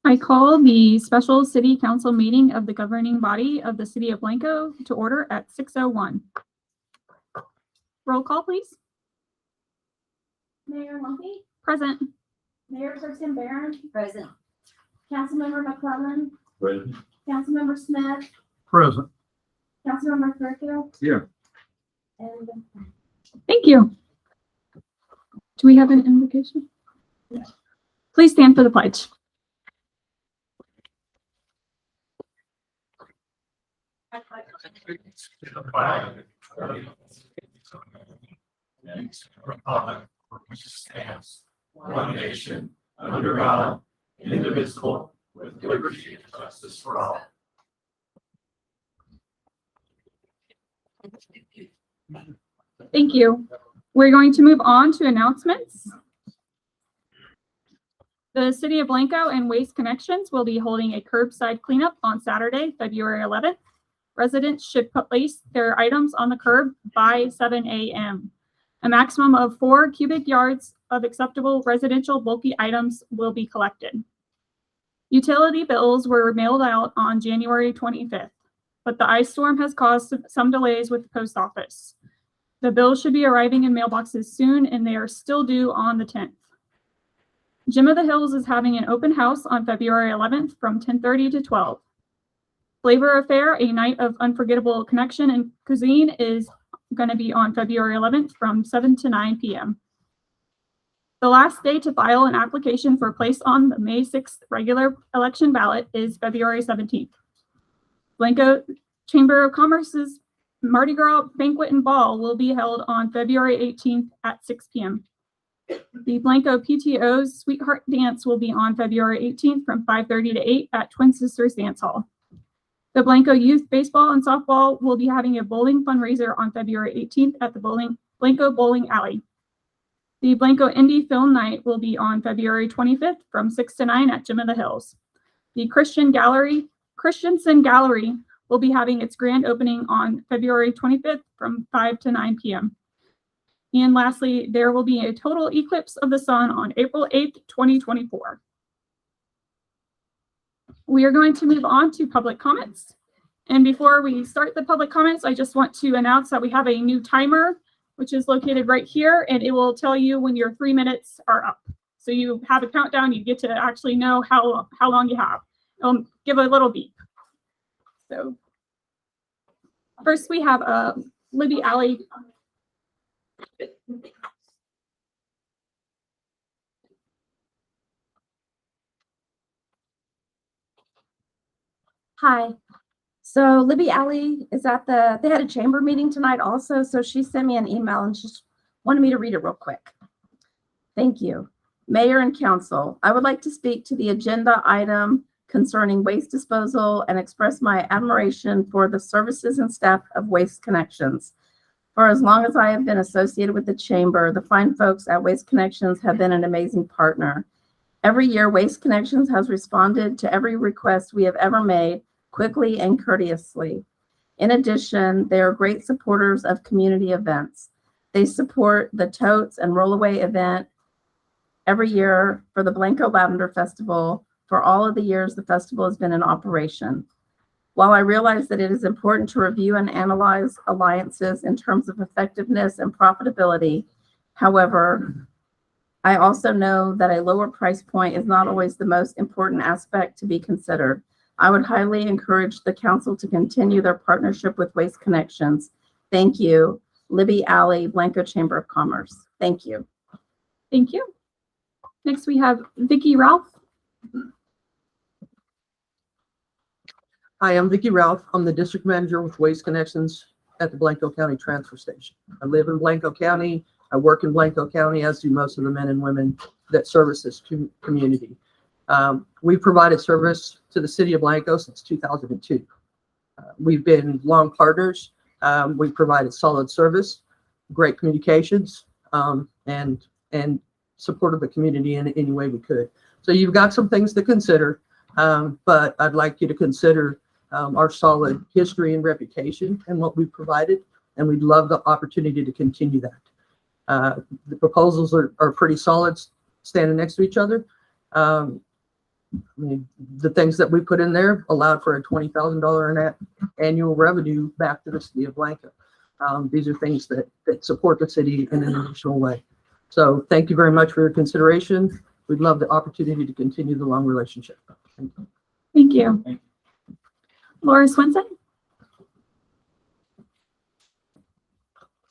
I call the special city council meeting of the governing body of the city of Blanco to order at 6:01. Roll call, please. Mayor Lumpy, Present. Mayor Pro Tem Barron, Present. Councilmember McClellan, Present. Councilmember Smith, Present. Councilmember Fairfield, Here. and Thank you. Do we have an invocation? Please stand for the pledge. Which stands one nation under God, indivisible, with liberty and justice for all. Thank you. We're going to move on to announcements. The City of Blanco and Waste Connections will be holding a curbside cleanup on Saturday, February 11th. Residents should place their items on the curb by 7 a.m. A maximum of 4 cubic yards of acceptable residential bulky items will be collected. Utility bills were mailed out on January 25th, but the ice storm has caused some delays with the post office. The bills should be arriving in mailboxes soon, and they are still due on the 10th. Gym of the Hills is having an open house on February 11th from 10:30 to 12. Flavor Affair, a night of unforgettable connection and cuisine, is going to be on February 11th from 7 to 9 p.m. The last day to file an application for place on the May 6th regular election ballot is February 17th. Blanco Chamber of Commerce's Mardi Gras Banquet and Ball will be held on February 18th at 6 p.m. The Blanco PTO's Sweetheart Dance will be on February 18th from 5:30 to 8 at Twin Sisters Dance Hall. The Blanco Youth Baseball and Softball will be having a bowling fundraiser on February 18th at the Blanco Bowling Alley. The Blanco Indie Film Night will be on February 25th from 6 to 9 at Gym of the Hills. The Christensen Gallery will be having its grand opening on February 25th from 5 to 9 p.m. And lastly, there will be a total eclipse of the sun on April 8th, 2024. We are going to move on to public comments. And before we start the public comments, I just want to announce that we have a new timer, which is located right here, and it will tell you when your 3 minutes are up. So you have a countdown, you get to actually know how long you have. It'll give a little beep. So first we have Libby Alley. Hi. So Libby Alley is at they had a chamber meeting tonight also, so she sent me an email and she just wanted me to read it real quick. Thank you. Mayor and Council, I would like to speak to the agenda item concerning waste disposal and express my admiration for the services and staff of Waste Connections. For as long as I have been associated with the chamber, the fine folks at Waste Connections have been an amazing partner. Every year, Waste Connections has responded to every request we have ever made quickly and courteously. In addition, they are great supporters of community events. They support the Totes and Rollaway event every year for the Blanco Lavender Festival for all of the years the festival has been in operation. While I realize that it is important to review and analyze alliances in terms of effectiveness and profitability, however, I also know that a lower price point is not always the most important aspect to be considered. I would highly encourage the council to continue their partnership with Waste Connections. Thank you. Libby Alley, Blanco Chamber of Commerce. Thank you. Thank you. Next we have Vicki Ralph. Hi, I'm Vicki Ralph. I'm the district manager with Waste Connections at the Blanco County Transfer Station. I live in Blanco County. I work in Blanco County, as do most of the men and women that service this community. We've provided service to the city of Blanco since 2002. We've been long partners. We've provided solid service, great communications, and supported the community in any way we could. So you've got some things to consider, but I'd like you to consider our solid history and reputation and what we've provided, and we'd love the opportunity to continue that. The proposals are pretty solid, standing next to each other. I mean, the things that we put in there allowed for a $20,000 net annual revenue back to the city of Blanco. These are things that support the city in an additional way. So thank you very much for your consideration. We'd love the opportunity to continue the long relationship. Thank you. Thank you. Laura Swenson?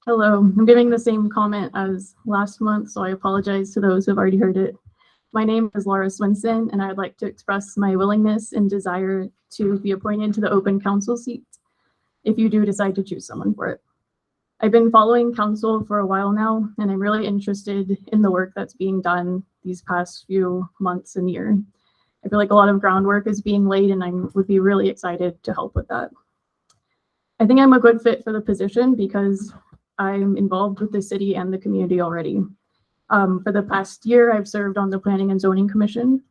Hello, I'm giving the same comment as last month, so I apologize to those who have already heard it. My name is Laura Swinson, and I'd like to express my willingness and desire to be appointed to the open council seat if you do decide to choose someone for it. I've been following council for a while now, and I'm really interested in the work that's being done these past few months and year. I feel like a lot of groundwork is being laid, and I would be really excited to help with that. I think I'm a good fit for the position because I'm involved with the city and the community already. For the past year, I've served on the Planning and Zoning Commission.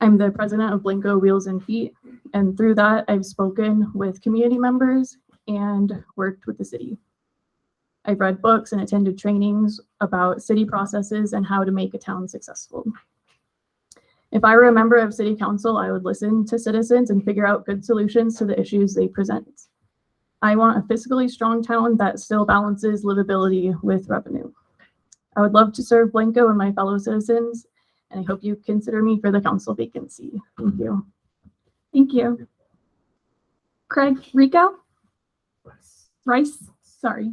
I'm the president of Blanco Wheels and Feet, and through that, I've spoken with community members and worked with the city. I've read books and attended trainings about city processes and how to make a town successful. If I were a member of city council, I would listen to citizens and figure out good solutions to the issues they present. I want a fiscally strong town that still balances livability with revenue. I would love to serve Blanco and my fellow citizens, and I hope you consider me for the council vacancy. Thank you. Thank you. Craig Rico? Rice? Sorry.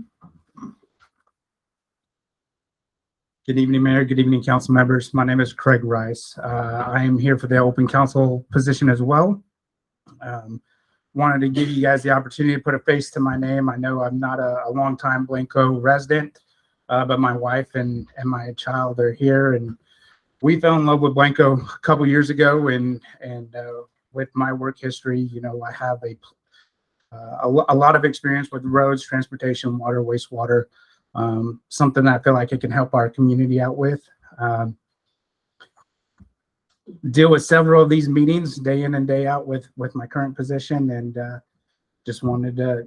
Good evening, Mayor. Good evening, council members. My name is Craig Rice. I am here for the open council position as well. Wanted to give you guys the opportunity to put a face to my name. I know I'm not a longtime Blanco resident, but my wife and my child are here, and we fell in love with Blanco a couple years ago. And with my work history, you know, I have a lot of experience with roads, transportation, water, wastewater. Something that I feel like it can help our community out with. Deal with several of these meetings day in and day out with my current position, and just wanted to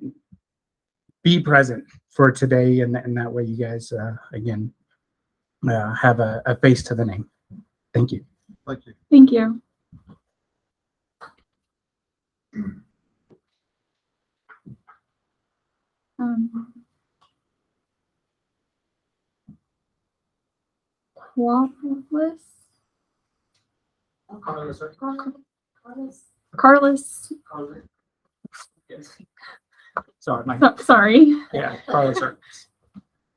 be present for today, and that way you guys again have a face to the name. Thank you. Thank you. Thank you. Carlos. Sorry, my Sorry. yeah, Carlos.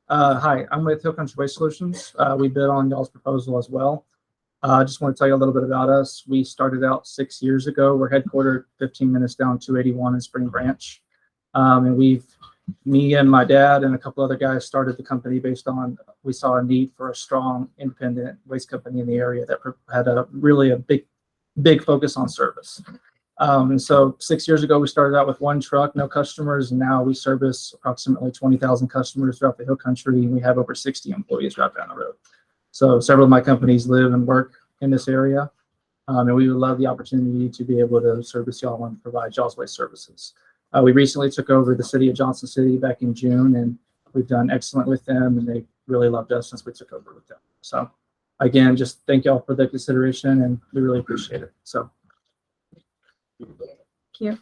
Hi, I'm with Hill Country Waste Solutions. We bid on y'all's proposal as well. I just want to tell you a little bit about us. We started out 6 years ago. We're headquartered 15 minutes down 281 in Spring Branch. And me and my dad and a couple other guys started the company based on, we saw a need for a strong independent waste company in the area that had a big focus on service. And so 6 years ago, we started out with one truck, no customers. And now we service approximately 20,000 customers throughout the Hill Country. And we have over 60 employees right down the road. So several of my companies live and work in this area. And we would love the opportunity to be able to service y'all and provide y'all's waste services. We recently took over the city of Johnson City back in June, and we've done excellent with them, and they really loved us since we took over with them. So again, just thank y'all for the consideration, and we really appreciate it. So. Thank you.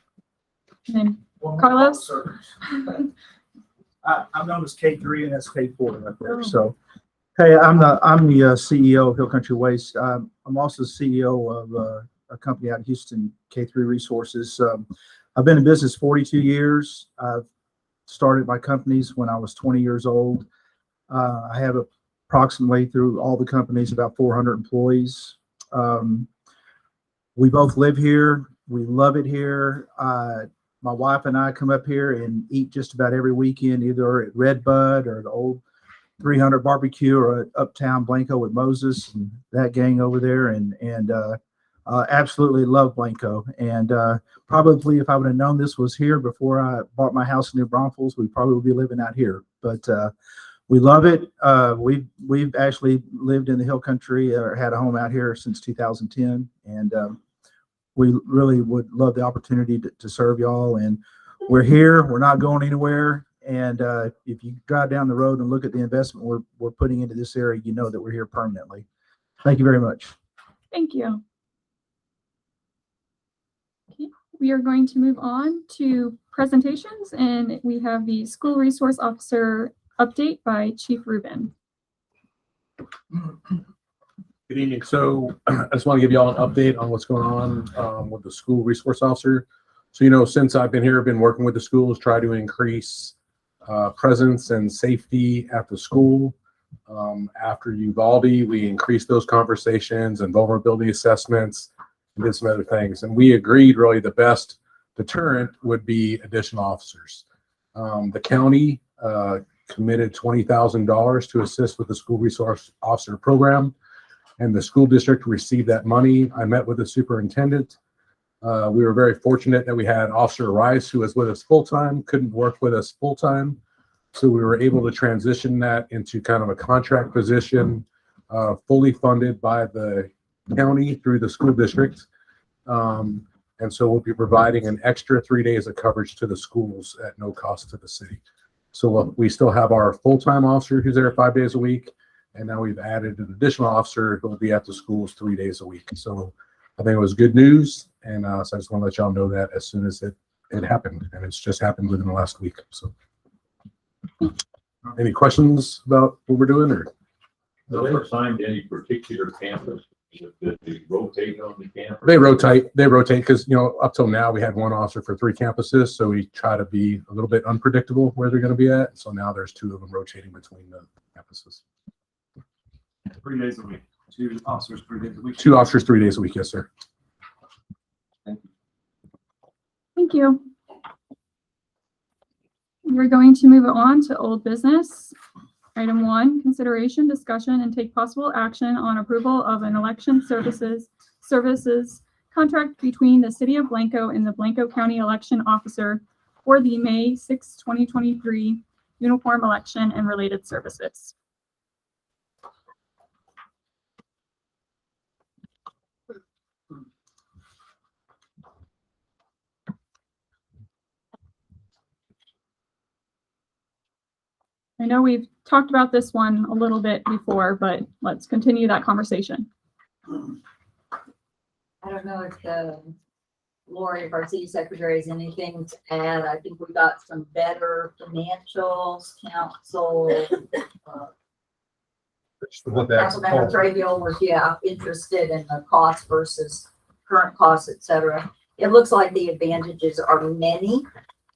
And then Carlos? I'm known as K3 and that's K4 right there. So, hey, I'm the CEO of Hill Country Waste. I'm also the CEO of a company out of Houston, K3 Resources. I've been in business 42 years. I've started my companies when I was 20 years old. I have approximately through all the companies about 400 employees. We both live here. We love it here. My wife and I come up here and eat just about every weekend, either at Red Bud or the old 300 barbecue or at Uptown Blanco with Moses and that gang over there. And absolutely love Blanco. And probably if I would have known this was here before I bought my house in New Braunfels, we'd probably be living out here. But we love it. We've actually lived in the Hill Country or had a home out here since 2010. And we really would love the opportunity to serve y'all. And we're here. We're not going anywhere. And if you drive down the road and look at the investment we're putting into this area, you know that we're here permanently. Thank you very much. Thank you. we are going to move on to presentations, and we have the School Resource Officer update by Chief Rubin. Good evening. So I just want to give you all an update on what's going on with the school resource officer. So, since I've been here, I've been working with the schools, try to increase presence and safety at the school. After Uvalde, we increased those conversations and vulnerability assessments and did some other things. And we agreed really the best deterrent would be additional officers. The county committed $20,000 to assist with the school resource officer program, and the school district received that money. I met with the superintendent. We were very fortunate that we had Officer Rice, who was with us full-time, couldn't work with us full-time. So we were able to transition that into kind of a contract position, fully funded by the county through the school district. And so we'll be providing an extra 3 days of coverage to the schools at no cost to the city. So we still have our full-time officer who's there 5 days a week. And now we've added an additional officer who will be at the schools 3 days a week. So I think it was good news. And so I just want to let y'all know that as soon as it happened. And it's just happened within the last week. So any questions about what we're doing? Or Are they assigned to any particular campus? Did they rotate on the campus? They rotate because, up till now we had one officer for 3 campuses. So we try to be a little bit unpredictable where they're going to be at. So now there's 2 of them rotating between the campuses. 3 days a week. 2 officers, 3 days a week. 2 officers, 3 days a week. Yes, sir. Thank you. We're going to move on to old business. Item 1, consideration, discussion, and take possible action on approval of an election services contract between the City of Blanco and the Blanco County Election Officer for the May 6, 2023 uniform election and related services. I know we've talked about this one a little bit before, but let's continue that conversation. I don't know if Lori, if our city secretary has anything to add. I think we got some better financials, council. Councilmember Graybill was, interested in the cost versus current costs, et cetera. It looks like the advantages are many.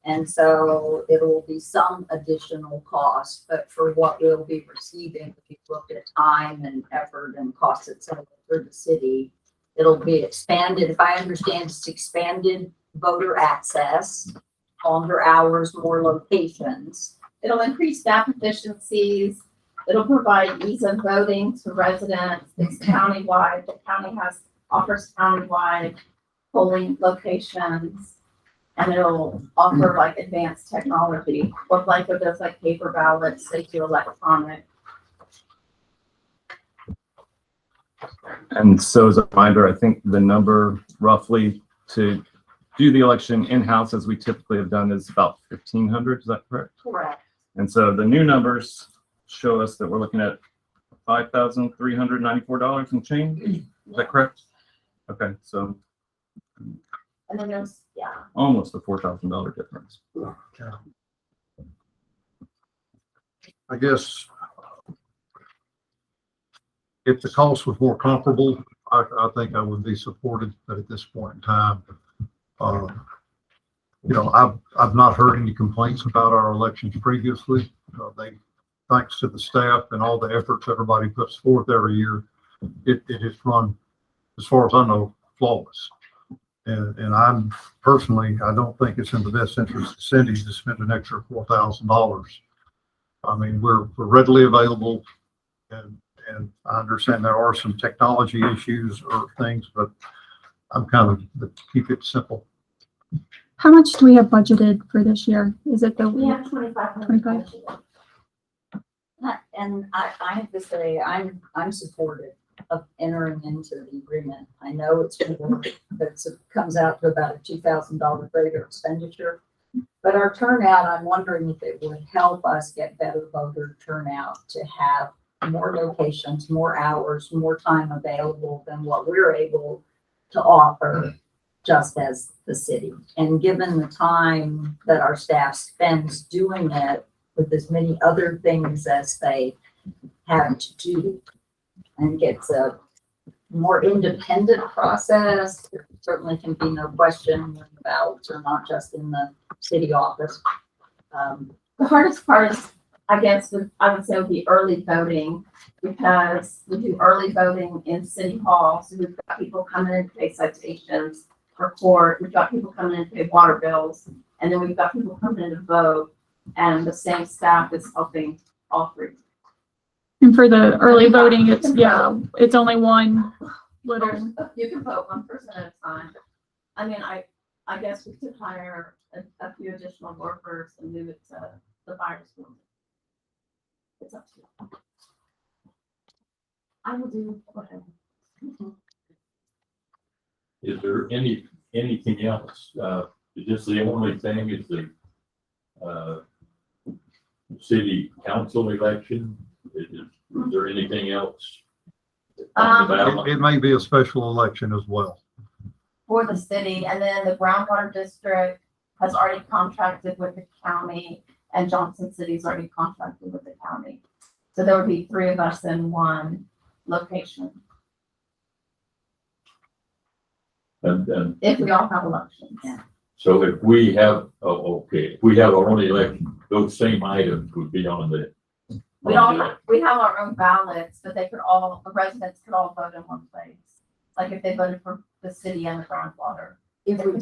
And so it will be some additional cost, but for what we'll be receiving, if you look at time and effort and cost itself for the city, it'll be expanded. If I understand, it's expanded voter access, longer hours, more locations. It'll increase staff efficiencies. It'll provide ease of voting to residents. It's countywide. The county offers countywide polling locations. And it'll offer like advanced technology. What Blanco does, like paper ballots, they do electronic. And so as a reminder, I think the number roughly to do the election in-house as we typically have done is about 1,500. Is that correct? Correct. And so the new numbers show us that we're looking at $5,394 and change. Is that correct? Okay, so And then there's, almost a $4,000 difference. I guess if the cost was more comparable, I think I would be supported, but at this point in time, I've not heard any complaints about our elections previously. Thanks to the staff and all the efforts everybody puts forth every year, it has run, as far as I know, flawless. And I'm personally, I don't think it's in the best interest of the city to spend an extra $4,000. I mean, we're readily available, and I understand there are some technology issues or things, but I'm kind of keep it simple. How much do we have budgeted for this year? Is it the we have 2,500. 25? And I have to say, I'm supportive of entering into the agreement. I know it's more, but it comes out to about a $2,000 greater expenditure. But our turnout, I'm wondering if it would help us get better voter turnout to have more locations, more hours, more time available than what we're able to offer just as the city. And given the time that our staff spends doing it with as many other things as they have to do, I think it's a more independent process. There certainly can be no question when the ballots are not just in the city office. The hardest part is, I guess, I would say would be early voting, because we do early voting in City Hall. So we've got people coming in to pay citations for court. We've got people coming in to pay water bills. And then we've got people coming in to vote. And the same staff is helping all three. And for the early voting, it's only one little, You can vote one person at a time. I mean, I guess we could hire a few additional workers and move it to the virus room. It's up to you. I will do whatever. Is there anything else? Is this the only thing? Is the city council election? Is there anything else? on the ballot? It may be a special election as well. For the city, and then the groundwater district has already contracted with the county, and Johnson City's already contracted with the county. So there would be 3 of us in one location And if we all have elections. so if we have, if we have our own election, those same items would be on the. We have our own ballots, but the residents could all vote in one place. Like if they voted for the city and the groundwater. If we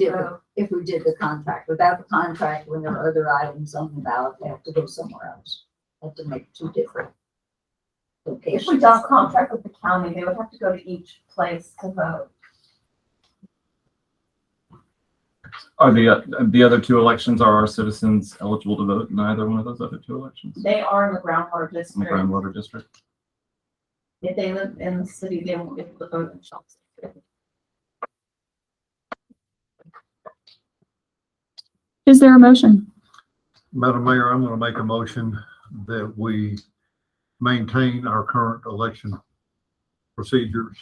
did the contract, without the contract, when there are other items on the ballot, they have to go somewhere else. Have to make 2 different If locations. we don't contract with the county, they would have to go to each place to vote. Are the other 2 elections, are our citizens eligible to vote in either one of those other 2 elections? They are in the groundwater In the district. groundwater district? If they live in the city, they won't be able to vote in Johnson. is there a motion? Madam Mayor, I'm going to make a motion that we maintain our current election procedures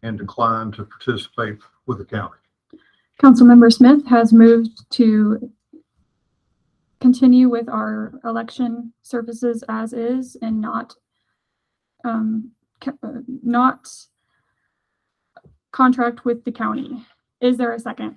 and decline to participate with the county. Councilmember Smith has moved to continue with our election services as is and not contract with the county. Is there a second?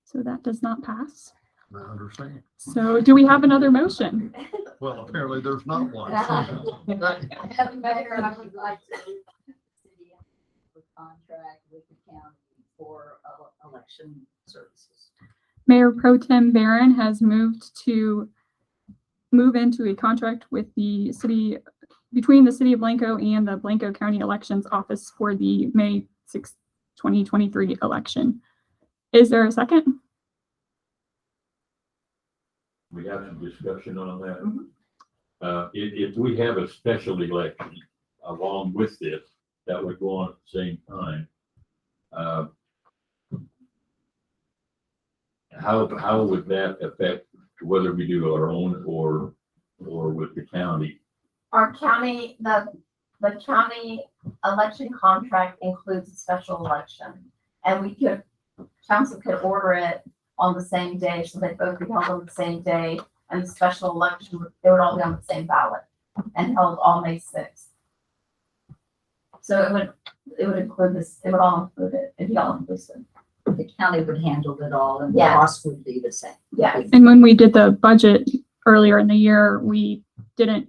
So that does not pass. I understand. So do we have another motion? Well, apparently there's not one. Madam Mayor, I would like to see the city with contract with the county for election services. Mayor Pro Tem Barron has moved to move into a contract with the city, between the city of Blanco and the Blanco County Elections Office for the May 6th, 2023 election. Is there a second? We have some discussion on that. If we have a special election along with this, that would go on at the same time. How would that affect whether we do our own or with the county? Our county, the county election contract includes a special election, and council could order it on the same day, so they both be held on the same day, and the special election, they would all be on the same ballot and held all May 6th. So it would include this, it would all include it, it'd be all inclusive. The county would handle it all and the Yes. cost would be the same. Yes. And when we did the budget earlier in the year, we didn't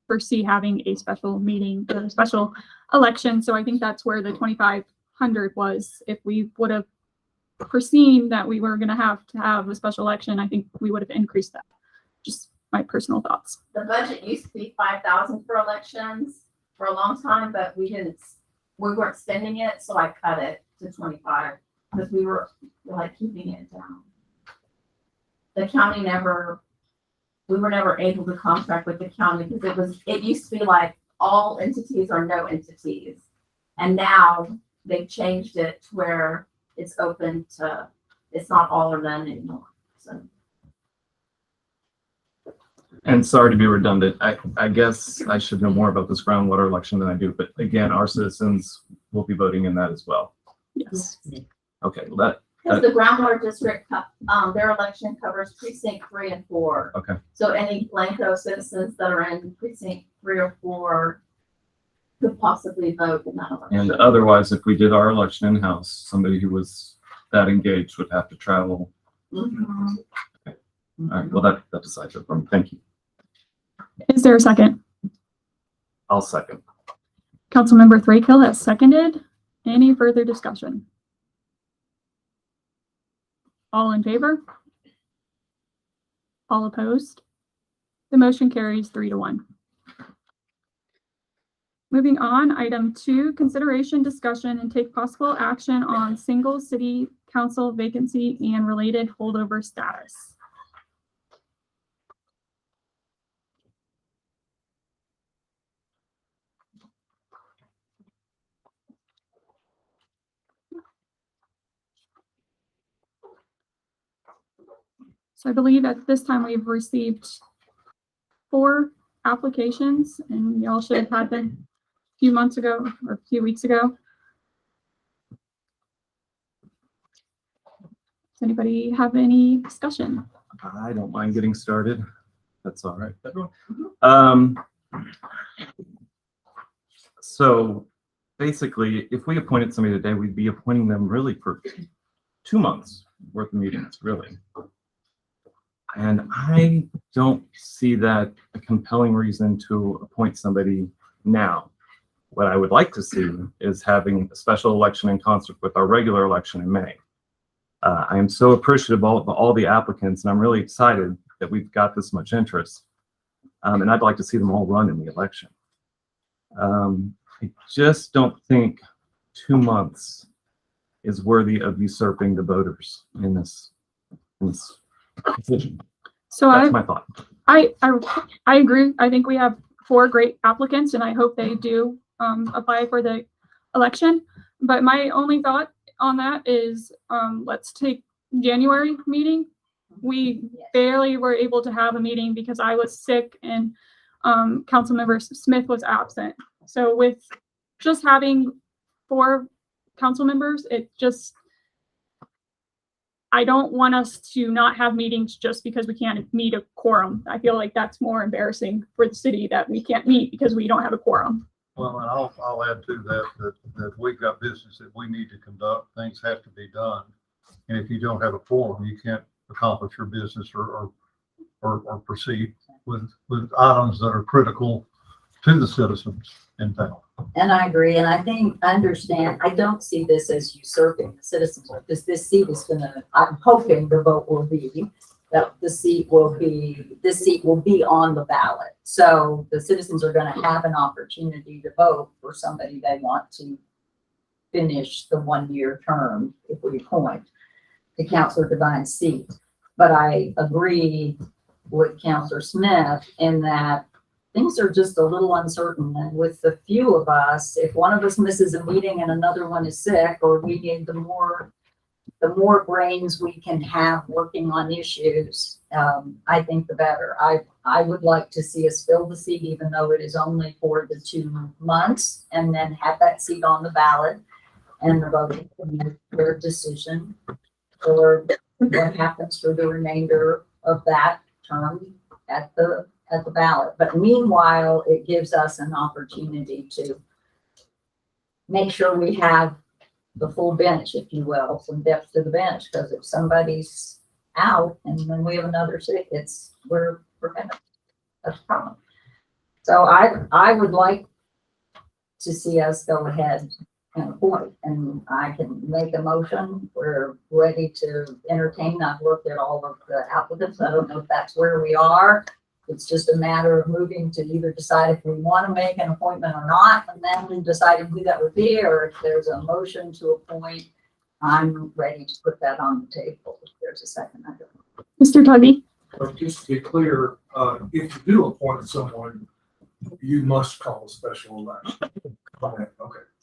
foresee having a special meeting or a special election. So I think that's where the 2,500 was. If we would have foreseen that we were going to have a special election, I think we would have increased that. Just my personal thoughts. The budget used to be 5,000 for elections for a long time, but we weren't spending it, so I cut it to 25 because we were like keeping it down. The county we were never able to contract with the county because it used to be like all entities or no entities. And now they've changed it to where it's open to, it's not all or none anymore. So And sorry to be redundant, I guess I should know more about this groundwater election than I do, but again, our citizens will be voting in that as well. Yes. Okay, well Because the groundwater district, their election covers precinct 3 and 4. Okay. So any Blanco citizens that are in precinct 3 or 4 could possibly vote in that election. and otherwise, if we did our election in-house, somebody who was that engaged would have to travel. Mhm. All right, well, that decides it for me. Thank you. Is there a second? I'll second. Councilmember Thrakill has seconded. Any further discussion? All in favor? All opposed? The motion carries 3-1. Moving on, item 2, consideration, discussion, and take possible action on single city council vacancy and related holdover status. So I believe at this time we've received 4 applications, and y'all should have had them a few months ago or a few weeks ago. Does anybody have any discussion? I don't mind getting started. That's all right. Um, so basically, if we appointed somebody today, we'd be appointing them really for 2 months worth of meetings, really. And I don't see that a compelling reason to appoint somebody now. What I would like to see is having a special election in concert with our regular election in May. I am so appreciative of all the applicants, and I'm really excited that we've got this much interest. And I'd like to see them all run in the election. I just don't think 2 months is worthy of usurping the voters in this decision. So That's my thought. I agree. I think we have 4 great applicants, and I hope they do apply for the election. But my only thought on that is, let's take January meeting. We barely were able to have a meeting because I was sick and Councilmember Smith was absent. So with just having 4 council members, I don't want us to not have meetings just because we can't meet a quorum. I feel like that's more embarrassing for the city that we can't meet because we don't have a quorum. Well, and I'll add to that we've got business that we need to conduct. Things have to be done. And if you don't have a quorum, you can't accomplish your business or proceed with items that are critical to the citizens in town. And I agree, and I understand, I don't see this as usurping the citizens, because this seat is I'm hoping the vote will be that this seat will be on the ballot. So the citizens are gonna have an opportunity to vote for somebody they want to finish the 1-year term if we appoint to Councilor Devine's seat. But I agree with Councilor Smith in that things are just a little uncertain, and with the few of us, if one of us misses a meeting and another one is sick, or we need the more brains we can have working on issues, I think the better. I would like to see us fill the seat, even though it is only for the 2 months, and then have that seat on the ballot and the voting can make their decision or what happens for the remainder of that term at the ballot. But meanwhile, it gives us an opportunity to make sure we have the full bench, if you will, some depth to the bench, because if somebody's out and then we have another sick, we're gonna, that's a problem. So I would like to see us go ahead and appoint, and I can make a motion. We're ready to entertain. I've looked at all of the applicants. I don't know if that's where we are. It's just a matter of moving to either decide if we want to make an appointment or not, and then deciding who that would be, or if there's a motion to appoint, I'm ready to put that on the table. If there's a second, I don't know. Mr. Tugby? But just to be clear, if you do appoint someone, you must call a special election. Okay.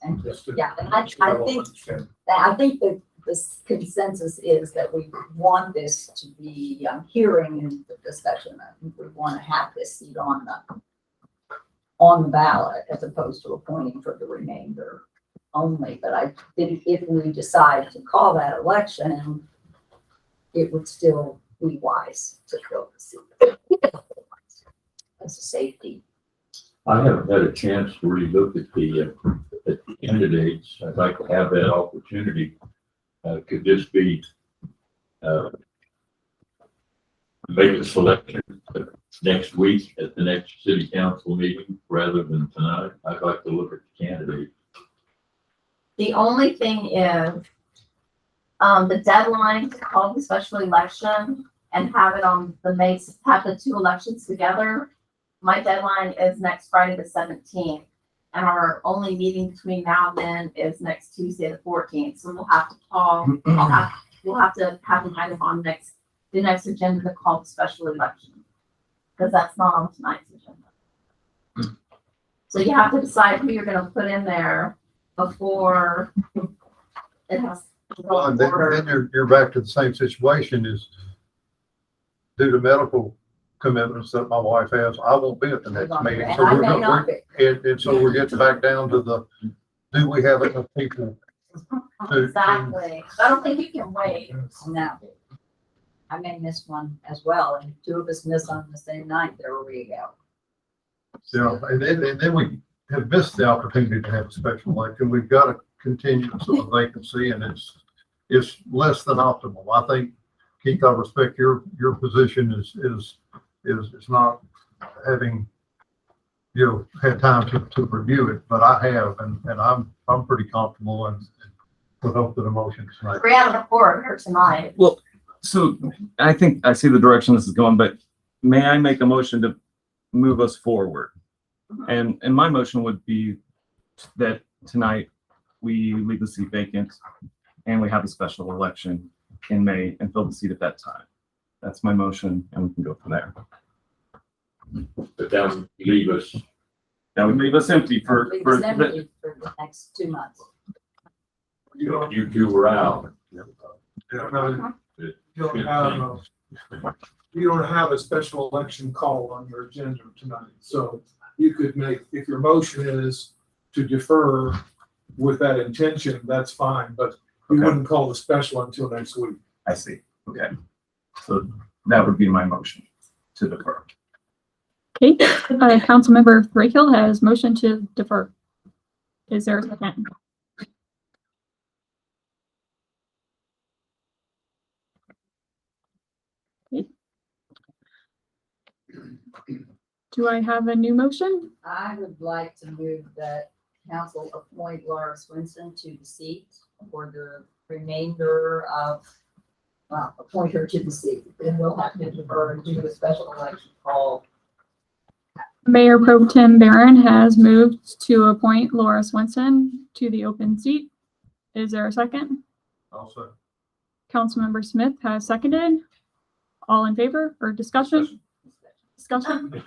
And Just to- yeah, and I I will think understand. I think that the this consensus is that we want this to be hearing and the discussion. I think we want to have this seat on the ballot as opposed to appointing for the remainder only. But I think if we decide to call that election, it would still be wise to fill the seat as a safety. I haven't had a chance to really look at the candidates. I'd like to have that opportunity. Could this be, make a selection next week at the next city council meeting rather than tonight? I'd like to look at the candidate. The only thing is, the deadline to call the special election and have it on have the two elections together. My deadline is next Friday, the 17th. And our only meeting between now and then is next Tuesday, the 14th. So we'll have to call, we'll have to have an item on the next agenda to call the special election. Because that's not on tonight's agenda. So you have to decide who you're gonna put in there before it has to go Well, in then order. you're back to the same situation is due to medical commitments that my wife has, I won't be at the next meeting. And So I we're may not gonna, be. and so we're getting back down to do we have enough people? Exactly. I don't think you can wait. No. I may miss one as well, and two of us miss on the same night, there we go. Yeah, and then we have missed the opportunity to have a special election. We've got a continuance of a vacancy and it's less than optimal. I think, Keith, I respect your position is not having, had time to review it, but I have, and I'm pretty comfortable and would hope that a motion tonight. 3 out of the 4 here tonight. Well, so I think I see the direction this is going, but may I make a motion to move us forward? And my motion would be that tonight we leave the seat vacant and we have a special election in May and fill the seat at that time. That's my motion, and we can go from there. But that would leave us, That would leave us empty for Leave us empty for the next 2 months. you two were out. You don't have a special election call on your agenda tonight, so you could make, if your motion is to defer with that intention, that's fine, but you Okay. wouldn't call the special until next week. I see. Okay. So that would be my motion to defer. Okay, Councilmember Brayhill has motioned to defer. Is there a second? Okay. Do I have a new motion? I would like to move that council appoint Laura Swinson to the seat for the remainder of, appoint her to the seat. Then we'll have to defer and do a special election call. Mayor Pro Tem Barron has moved to appoint Laura Swenson to the open seat. Is there a second? Also, Councilmember Smith has seconded. All in favor or discussion? Discussion?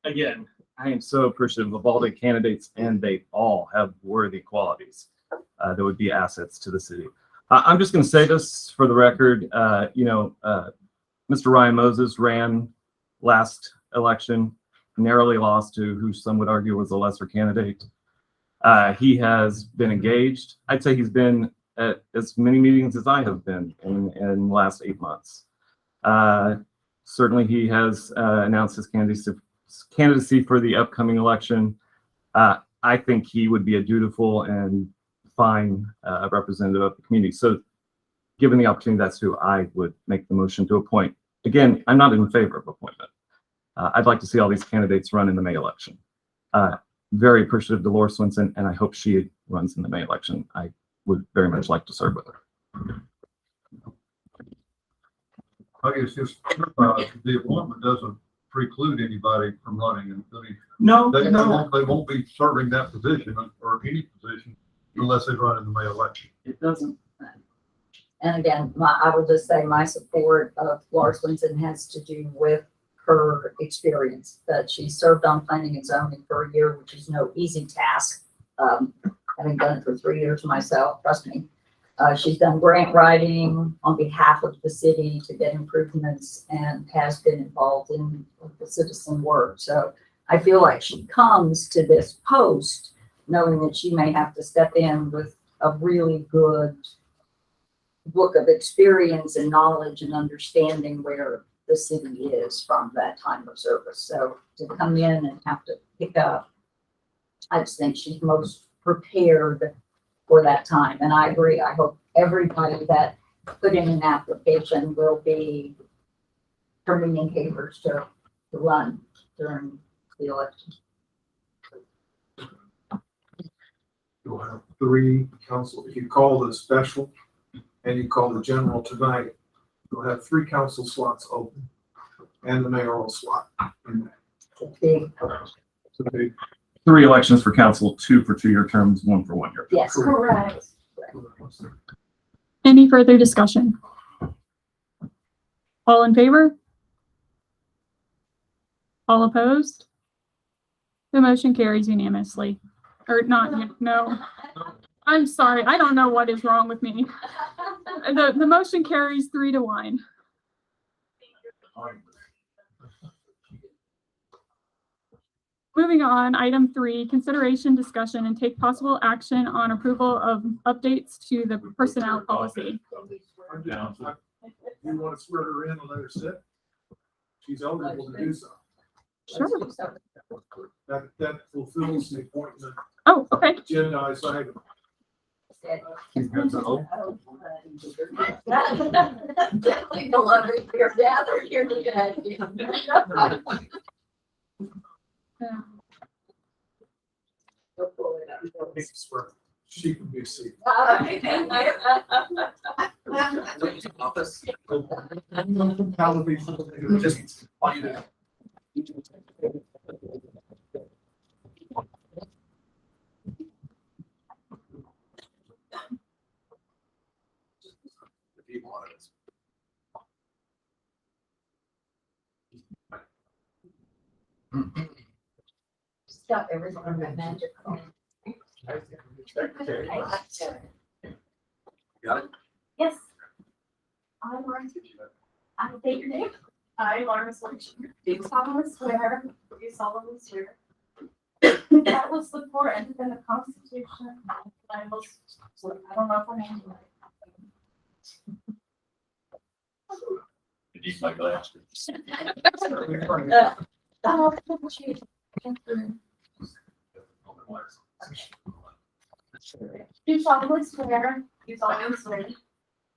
Again, I am so appreciative of all the candidates, and they all have worthy qualities that would be assets to the city. I'm just going to say this for the record. Mr. Ryan Moses ran last election, narrowly lost to who some would argue was a lesser candidate. He has been engaged. I'd say he's been at as many meetings as I have been in the last 8 months. Certainly, he has announced his candidacy for the upcoming election. I think he would be a dutiful and fine representative of the community. So given the opportunity, that's who I would make the motion to appoint. Again, I'm not in favor of appointment. I'd like to see all these candidates run in the May election. Very appreciative of Laura Swinson, and I hope she runs in the May election. I would very much like to serve with her. I guess just, the appointment doesn't preclude anybody from running, and No, they won't be serving that position or any position unless they run in the May election. it doesn't. And again, I will just say my support of Laura Swinson has to do with her experience, that she served on planning and zoning for a year, which is no easy task. Having done it for 3 years myself, trust me. She's done grant writing on behalf of the city to get improvements and has been involved in the citizen work. So I feel like she comes to this post knowing that she may have to step in with a really good book of experience and knowledge and understanding where the city is from that time of service. So to come in and have to pick up, I just think she's most prepared for that time. And I agree. I hope everybody that put in an application will be communicators to run during the election. You'll have 3 council, if you call the special and you call the general tonight, you'll have 3 council slots open and the mayoral slot in there. Big, So they- 3 elections for council, 2 for 2-year terms, 1 for 1 year. yes, Correct. Any further discussion? All in favor? All opposed? The motion carries unanimously. Or not, no. I'm sorry, I don't know what is wrong with me. The motion carries 3-1. Moving on, item 3, consideration, discussion, and take possible action on approval of updates to the personnel policy. You want to swear her in and let her sit? She's eligible to do so. Sure. That fulfills the appointment Oh, okay. agendized item. Definitely the love of your gathered here today. Go pull it up. You don't need to swear. She can be seated. Office. Just find it. If you want it. Stop everything on that magic. Got it? Yes. I, Lauren, I state your name. I, Lauren Swisher. Do solemnly swear. Do solemnly swear. That I will support and defend the Constitution. I will, I don't know if I'm handling it. You need my glasses. Do solemnly swear. Do solemnly swear.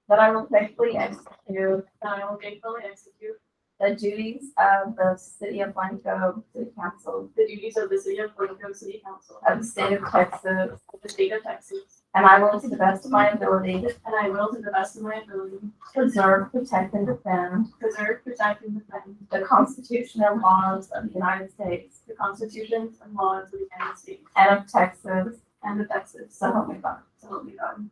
That I will faithfully execute. That I will faithfully execute. The duties of the City of Blanco City Council. The duties of the City of Blanco City Council. Of the State of Texas. Of the State of Texas. And I will to the best of my ability. And I will to the best of my ability. Preserve, protect, and defend. Preserve, protect, and defend. The Constitution and laws of the United States. The constitutions and laws of the United States. And of Texas. And of Texas. So help me God. So help me God.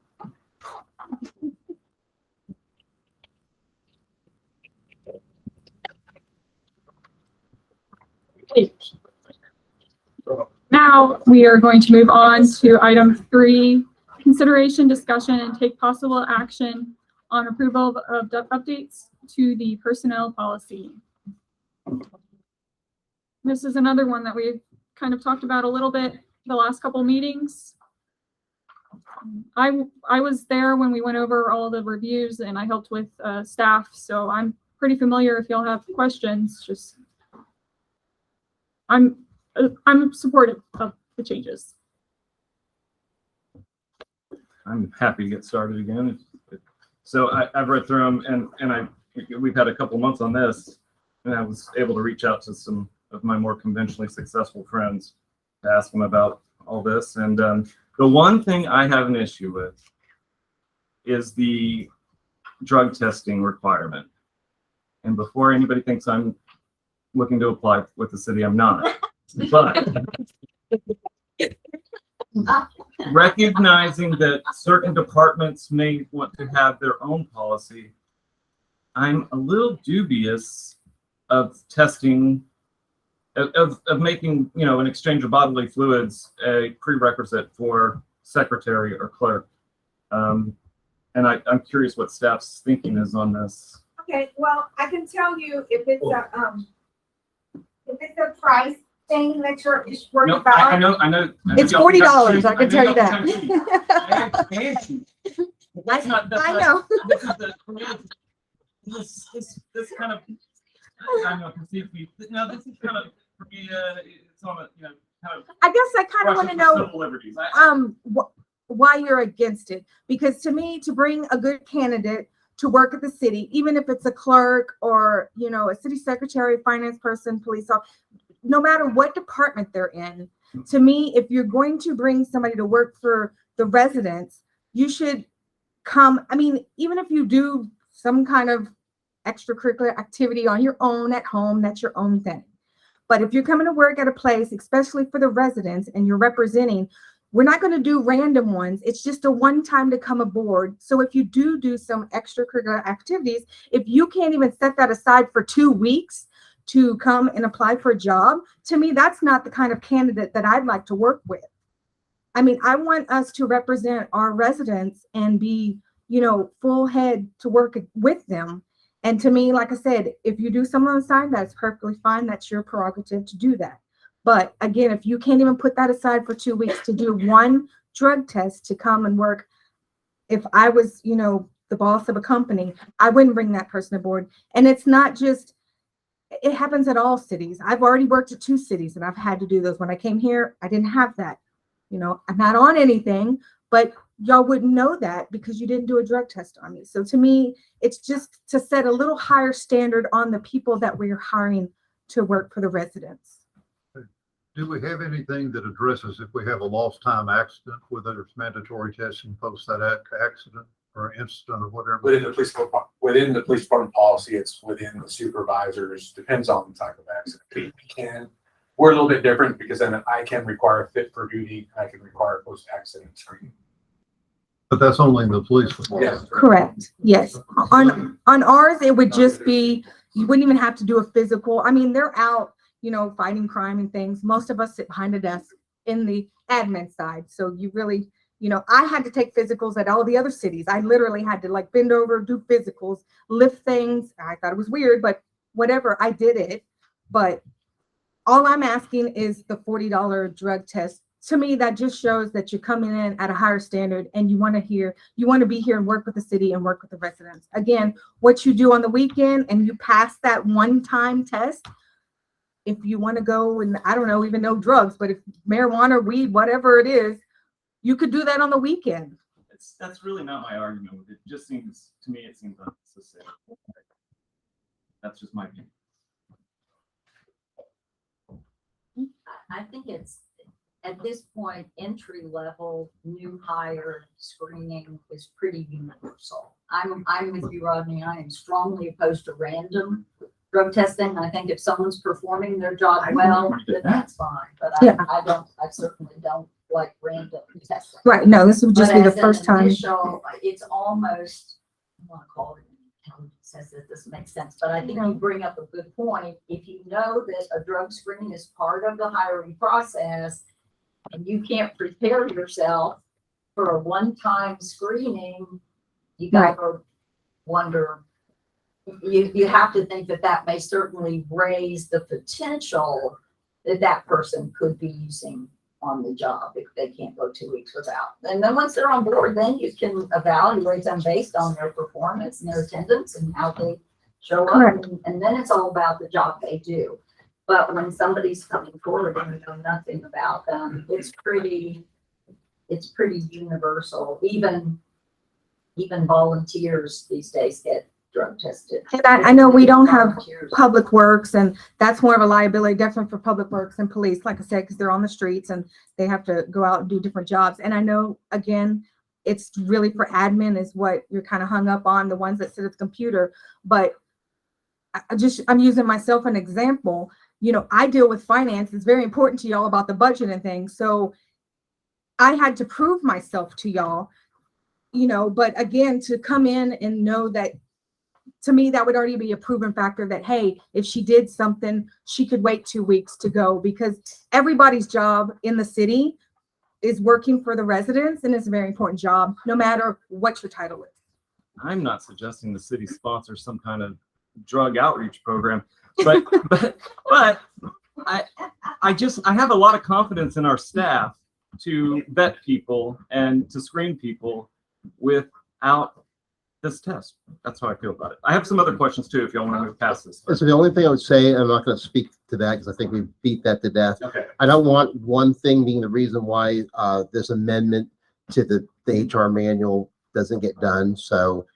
Now we are going to move on to item 3, consideration, discussion, and take possible action on approval of updates to the personnel policy. This is another one that we've kind of talked about a little bit the last couple meetings. I was there when we went over all the reviews and I helped with staff, so I'm pretty familiar. If y'all have questions, just I'm supportive of the changes. I'm happy to get started again. So I've read through them and we've had a couple months on this, and I was able to reach out to some of my more conventionally successful friends to ask them about all this. And the one thing I have an issue with is the drug testing requirement. And before anybody thinks I'm looking to apply with the city, I'm not. But recognizing that certain departments may want to have their own policy, I'm a little dubious of testing, of making, you know, an exchange of bodily fluids a prerequisite for secretary or clerk. And I'm curious what staff's thinking is on this. Okay, well, I can tell you if it's a price thing that you're worried No, about. I know. It's y'all got $40, change- I can know tell you y'all got change. that. I understand you. That's not, that's I not- know. This is the, for me, this kind of, I know, perceived me, no, this is kind of, for me, it's on a, you know, kind of. I guess I kind of want to Russian for know, civil liberties. why you're against it. Because to me, to bring a good candidate to work at the city, even if it's a clerk or, you know, a city secretary, finance person, police officer, no matter what department they're in, to me, if you're going to bring somebody to work for the residents, you should come. I mean, even if you do some kind of extracurricular activity on your own at home, that's your own thing. But if you're coming to work at a place, especially for the residents, and you're representing, we're not going to do random ones. It's just a one time to come aboard. So if you do some extracurricular activities, if you can't even set that aside for 2 weeks to come and apply for a job, to me, that's not the kind of candidate that I'd like to work with. I mean, I want us to represent our residents and be, you know, full head to work with them. And to me, like I said, if you do some on the side, that's perfectly fine. That's your prerogative to do that. But again, if you can't even put that aside for 2 weeks to do one drug test to come and work, if I was, you know, the boss of a company, I wouldn't bring that person aboard. And it's not just, it happens at all cities. I've already worked at 2 cities and I've had to do those. When I came here, I didn't have that. You know, I'm not on anything, but y'all wouldn't know that because you didn't do a drug test on me. So to me, it's just to set a little higher standard on the people that we're hiring to work for the residents. Do we have anything that addresses if we have a lost time accident, whether it's mandatory testing post that accident or incident or whatever? Within the police department policy, it's within the supervisors, depends on the type of accident. We're a little bit different because then I can require fit for duty, I can require post-accident screening. But that's only in the police department. Yes. Correct. Yes. On ours, it would just be, you wouldn't even have to do a physical. I mean, they're out, you know, fighting crime and things. Most of us sit behind a desk in the admin side. So you really, you know, I had to take physicals at all the other cities. I literally had to like bend over, do physicals, lift things. I thought it was weird, but whatever, I did it. But all I'm asking is the $40 drug test. To me, that just shows that you're coming in at a higher standard and you want to be here and work with the city and work with the residents. Again, what you do on the weekend and you pass that one-time test, if you want to go and I don't know, even no drugs, but if marijuana, weed, whatever it is, you could do that on the weekend. That's really not my argument with it. It just seems, to me, it seems unnecessary. That's just my view. I think it's, at this point, entry level, new hire screening is pretty universal. I'm with you, Rodney. I am strongly opposed to random drug testing. I think if someone's performing their job well, then that's fine. But I certainly don't like random testing. Right. No, this would just But be the as an first time. initial, it's almost, I want to call it, says that this makes sense, but I think you bring up a good point. If you know that a drug screen is part of the hiring process and you can't prepare yourself for a one-time screening, you gotta wonder, you have to think that that may certainly raise the potential that that person could be using on the job if they can't go 2 weeks without. And then once they're on board, then you can evaluate them based on their performance and their attendance and how they show up. And then it's all about the job they do. But when somebody's coming forward and you know nothing about them, it's pretty universal. Even volunteers these days get drug tested. And I know we don't have public works, and that's more of a liability definitely for public works and police, like I said, because they're on the streets and they have to go out and do different jobs. And I know, again, it's really for admin is what you're kind of hung up on, the ones that sit at the computer. But I'm using myself an example. You know, I deal with finance. It's very important to y'all about the budget and things. So I had to prove myself to y'all, you know, but again, to come in and know that to me, that would already be a proven factor that, hey, if she did something, she could wait 2 weeks to go, because everybody's job in the city is working for the residents, and it's a very important job, no matter what your title is. I'm not suggesting the city sponsors some kind of drug outreach program, but I have a lot of confidence in our staff to vet people and to screen people without this test. That's how I feel about it. I have some other questions too, if y'all want to move past this. So the only thing I would say, and I'm not going to speak to that because I think we beat that to death. Okay. I don't want one thing being the reason why this amendment to the HR manual doesn't get done. So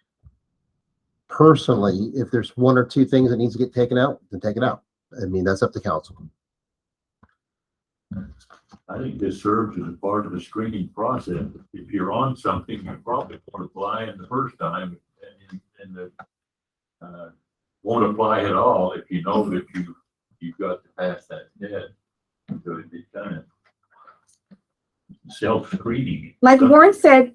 personally, if there's one or two things that needs to get taken out, then take it out. I mean, that's up to council. I think this serves as a part of the screening process. If you're on something, you probably won't apply in the first time and won't apply at all if you know that you've got to pass that test. So it's kind of self-screening. Like Warren said,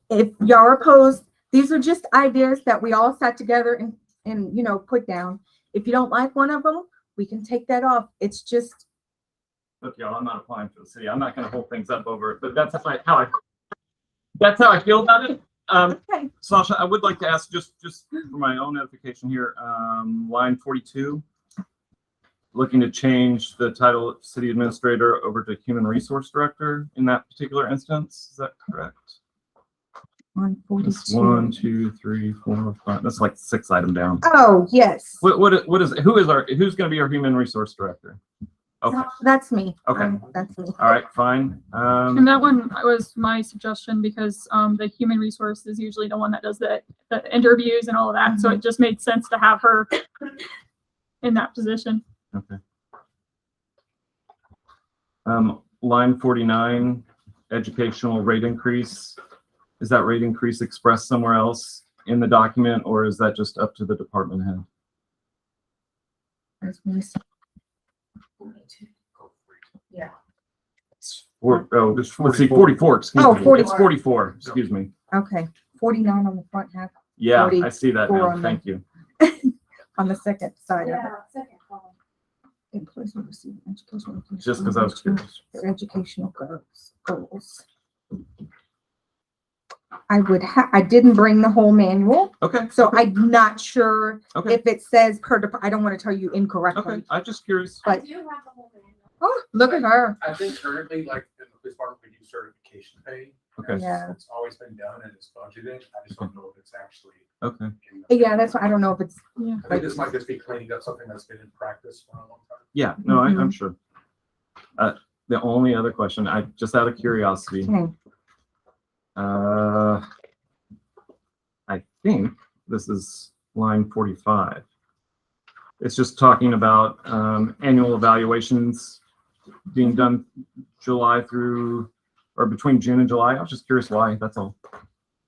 if y'all are opposed, these are just ideas that we all sat together and you know, put down. If you don't like one of them, we can take that off. It's just, Look, y'all, I'm not applying for the city. I'm not going to hold things up over it, but that's how I feel about it. okay. Sasha, I would like to ask just for my own edification here, line 42, looking to change the title of city administrator over to human resource director in that particular instance. Is that correct? On That's 42. 1, 2, 3, 4, 5. That's like 6 item down. Oh, yes. What is it? Who's going to be our human resource director? Okay. That's me. Okay. That's me. All right, fine. And that one was my suggestion because the human resource is usually the one that does the interviews and all of that. So it just made sense to have her in that position. Okay. Line 49, educational rate increase. Is that rate increase expressed somewhere else in the document, or is that just up to the department head? Yeah. Let's see, 44, excuse Oh, me. 44. It's 44, excuse me. Okay. 49 on the front half, Yeah, I see that 44 now. on the- Thank you. on the second side of it. second column. Employees will receive educational. Just because I was curious. Their educational goals. I didn't bring the whole manual, Okay. so I'm not sure Okay. if it says I don't want to tell you Okay. incorrectly. I'm just curious. But, I do have the whole manual. oh, look at her. I think currently, like in the police department, we do certification pay. Okay. Yeah. It's always been done and it's budgeted. I just don't know if it's actually. Okay. Yeah, that's why I don't know if it's, I think this might just be cleaning up something that's been in practice for a long time. Yeah, no, I'm sure. The only other question, I just out of curiosity, okay. I think this is line 45. It's just talking about annual evaluations being done July through, or between June and July. I was just curious why, that's all.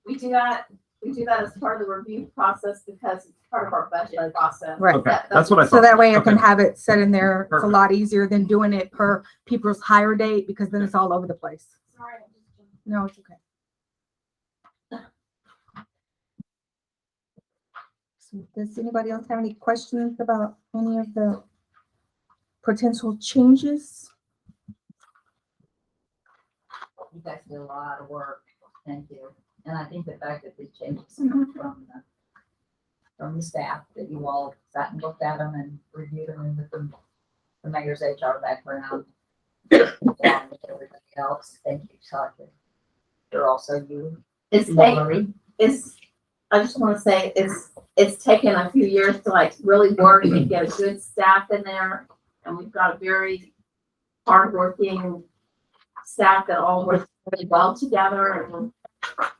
We do that as part of the review process because it's part of our budget process. Right. Okay, that's what I So thought. that way I can Okay. have it set in there. It's a Perfect. lot easier than doing it per people's hire date, because then it's all over the place. Sorry. No, it's okay. So does anybody else have any questions about any of the potential changes? You guys do a lot of work. Thank you. And I think the fact that these changes come from the staff, that you all sat and looked at them and reviewed them and with the mayor's HR background. Along with everybody else. Thank you, Sasha. You're also you. Lori. I just want to say it's taken a few years to like really work and get a good staff in there. And we've got a very hardworking staff that all work really well together. And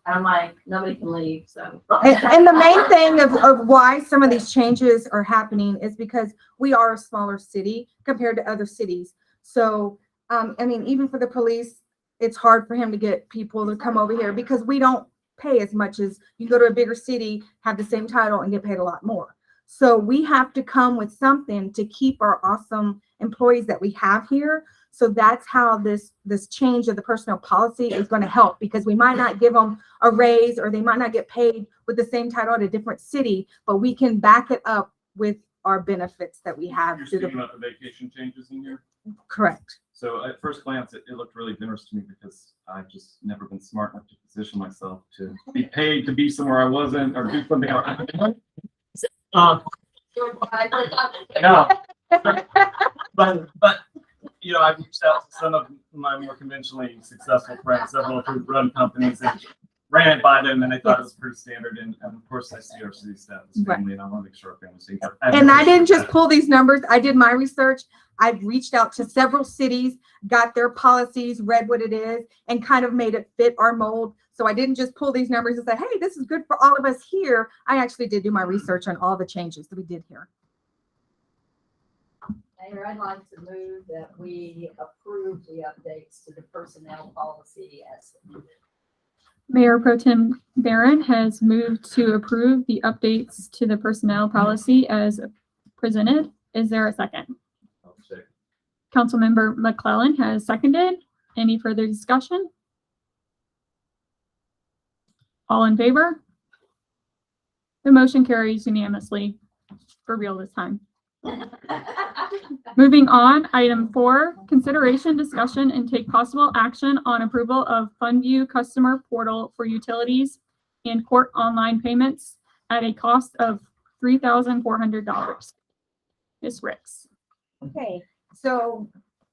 I'm like, nobody can leave, so. And the main thing of why some of these changes are happening is because we are a smaller city compared to other cities. So, I mean, even for the police, it's hard for him to get people to come over here because we don't pay as much as you go to a bigger city, have the same title and get paid a lot more. So we have to come with something to keep our awesome employees that we have here. So that's how this change of the personnel policy is going to help, because we might not give them a raise, or they might not get paid with the same title at a different city, but we can back it up with our benefits that we have. You're through speaking the about the vacation changes in here? Correct. So at first glance, it looked really generous to me because I've just never been smart enough to position myself to be paid to be somewhere I wasn't or do something else. No. But, you know, I've reached out to some of my more conventionally successful friends, several who run companies, and ran it by them, and they thought it was pretty standard. And of course, I see our city staff as family, and I want to make sure our family's taken care of. And I didn't just pull these numbers. I did my research. I've reached out to several cities, got their policies, read what it is, and kind of made it fit our mold. So I didn't just pull these numbers and say, hey, this is good for all of us here. I actually did do my research on all the changes that we did here. Mayor, I'd like to move that we approve the updates to the personnel policy as submitted. Mayor Pro Tem Barron has moved to approve the updates to the personnel policy as presented. Is there a second? Councilmember McClellan has seconded. Any further discussion? All in favor? The motion carries unanimously, for real this time. Moving on, item 4, consideration, discussion, and take possible action on approval of FundView customer portal for utilities and court online payments at a cost of $3,400. Ms. Ricks. Okay, so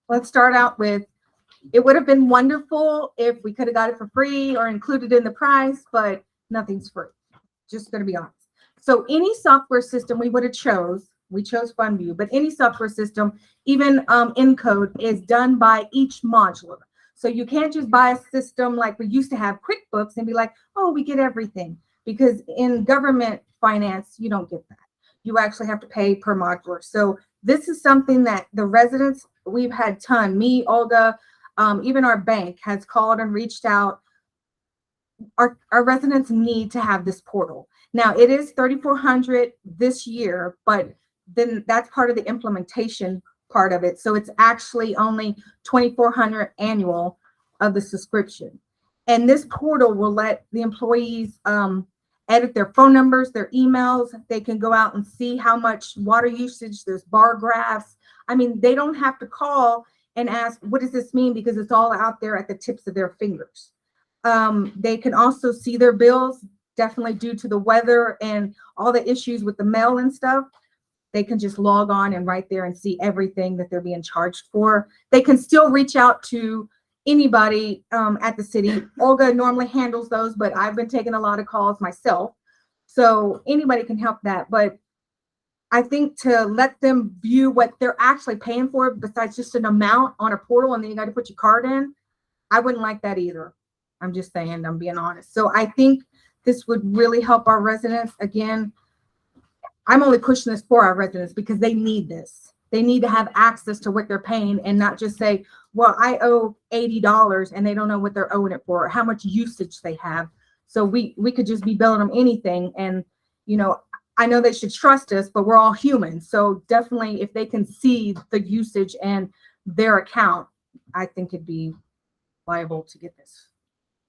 let's start out with, it would have been wonderful if we could have got it for free or included in the price, but nothing's free. Just gonna be honest. So any software system we would have we chose FundView, but any software system, even Encode, is done by each modular. So you can't just buy a system like we used to have QuickBooks and be like, oh, we get everything. Because in government finance, you don't get that. You actually have to pay per modular. So this is something that the residents, we've had me, Olga, even our bank has called and reached out. Our residents need to have this portal. Now it is $3,400 this year, but then that's part of the implementation part of it. So it's actually only $2,400 annual of the subscription. And this portal will let the employees edit their phone numbers, their emails. They can go out and see how much water usage, there's bar graphs. I mean, they don't have to call and ask, what does this mean? Because it's all out there at the tips of their fingers. They can also see their bills, definitely due to the weather and all the issues with the mail and stuff. They can just log on and right there and see everything that they're being charged for. They can still reach out to anybody at the city. Olga normally handles those, but I've been taking a lot of calls myself. So anybody can help that. But I think to let them view what they're actually paying for besides just an amount on a portal and then you got to put your card in, I wouldn't like that either. I'm just saying, I'm being honest. So I think this would really help our residents. Again, I'm only pushing this for our residents because they need this. They need to have access to what they're paying and not just say, well, I owe $80 and they don't know what they're owing it for or how much usage they have. So we could just be billing them anything. And, you know, I know they should trust us, but we're all human. So definitely if they can see the usage and their account, I think it'd be liable to get this.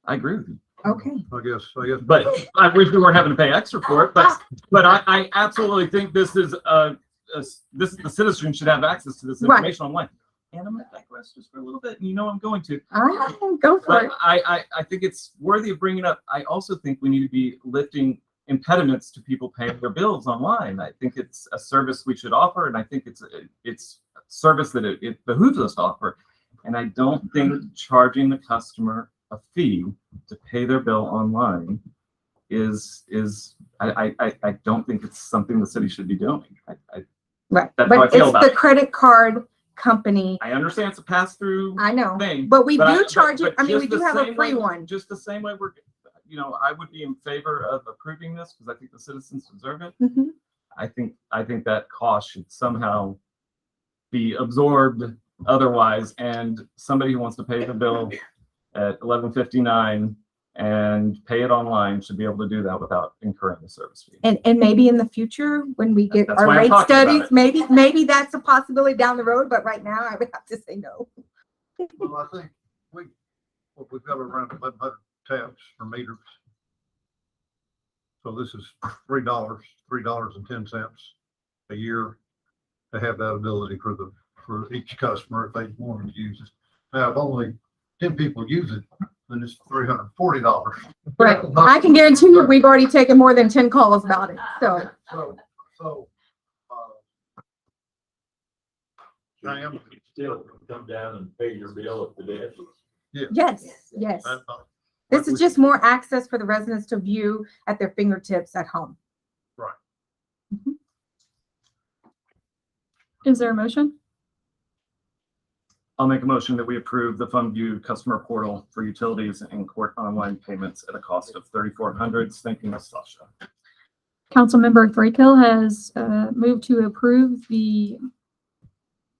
I agree with you. Okay. I guess. But I wish we weren't having to pay extra for it. But I absolutely think this is the citizen should have access to this information online. And I'm going to digress just for a little bit. And you know I'm going to. Go for But it. I think it's worthy of bringing up. I also think we need to be lifting impediments to people paying their bills online. I think it's a service we should offer, and I think it's a service that it behooves us to offer. And I don't think charging the customer a fee to pay their bill online is I don't think it's something the city should be doing. Right. That's how I But feel it's about the it. credit card company. I understand it's a pass-through I know, thing. but we do I- charge it. I mean, we just do the have a same free way- one. Just the same way I would be in favor of approving this because I think the citizens deserve it. Mhm. I think that cost should somehow be absorbed otherwise, and somebody who wants to pay the bill at $11.59 and pay it online should be able to do that without incurring the service fee. And maybe in the future, when we get That's our why I'm rate talking about studies, it. maybe that's a possibility down the road, but right now I would have to say no. Well, I think we've got around 1,100 taps for meters. So this is $3.10 a year to have that ability for each customer if they wanted to use it. Now, if only 10 people use it, then it's $340. Right. I can guarantee you, we've already taken more than 10 calls about it, so. So, I am. Still come down and pay your bill at the desk. Yes, yes. This is just more access for the residents to view at their fingertips at home. Right. Is there a motion? I'll make a motion that we approve the FundView customer portal for utilities and court online payments at a cost of $3,400. Thank you, Ms. Sasha. Councilmember Threadkill has moved to approve the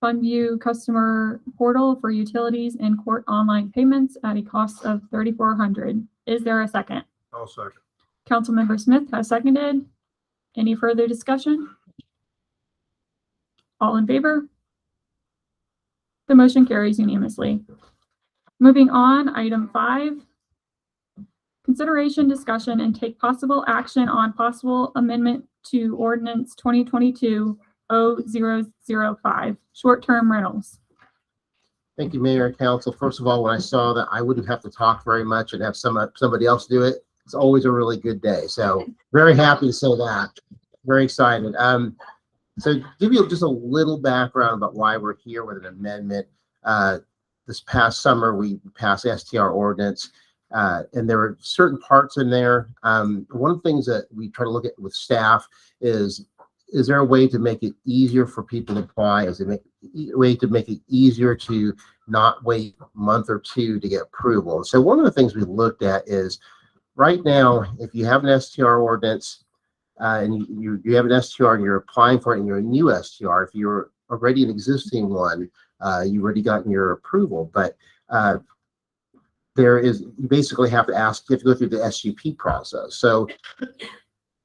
FundView customer portal for utilities and court online payments at a cost of $3,400. Is there a second? I'll second. Councilmember Smith has seconded. Any further discussion? All in favor? The motion carries unanimously. Moving on, item 5. Consideration, discussion, and take possible action on possible amendment to ordinance 2022-0005, short-term rentals. Thank you, Mayor and Council. First of all, when I saw that I wouldn't have to talk very much and have somebody else do it, it's always a really good day. So very happy to say that. Very excited. So give you just a little background about why we're here with an amendment. This past summer, we passed STR ordinance, and there are certain parts in there. One of the things that we try to look at with staff is there a way to make it easier for people to apply? Is there a way to make it easier to not wait a month or two to get approval? So one of the things we looked at is right now, if you have an STR ordinance, and you have an STR and you're applying for it and you're a new STR, if you're already an existing one, you've already gotten your approval. But you basically have to go through the SUP process. So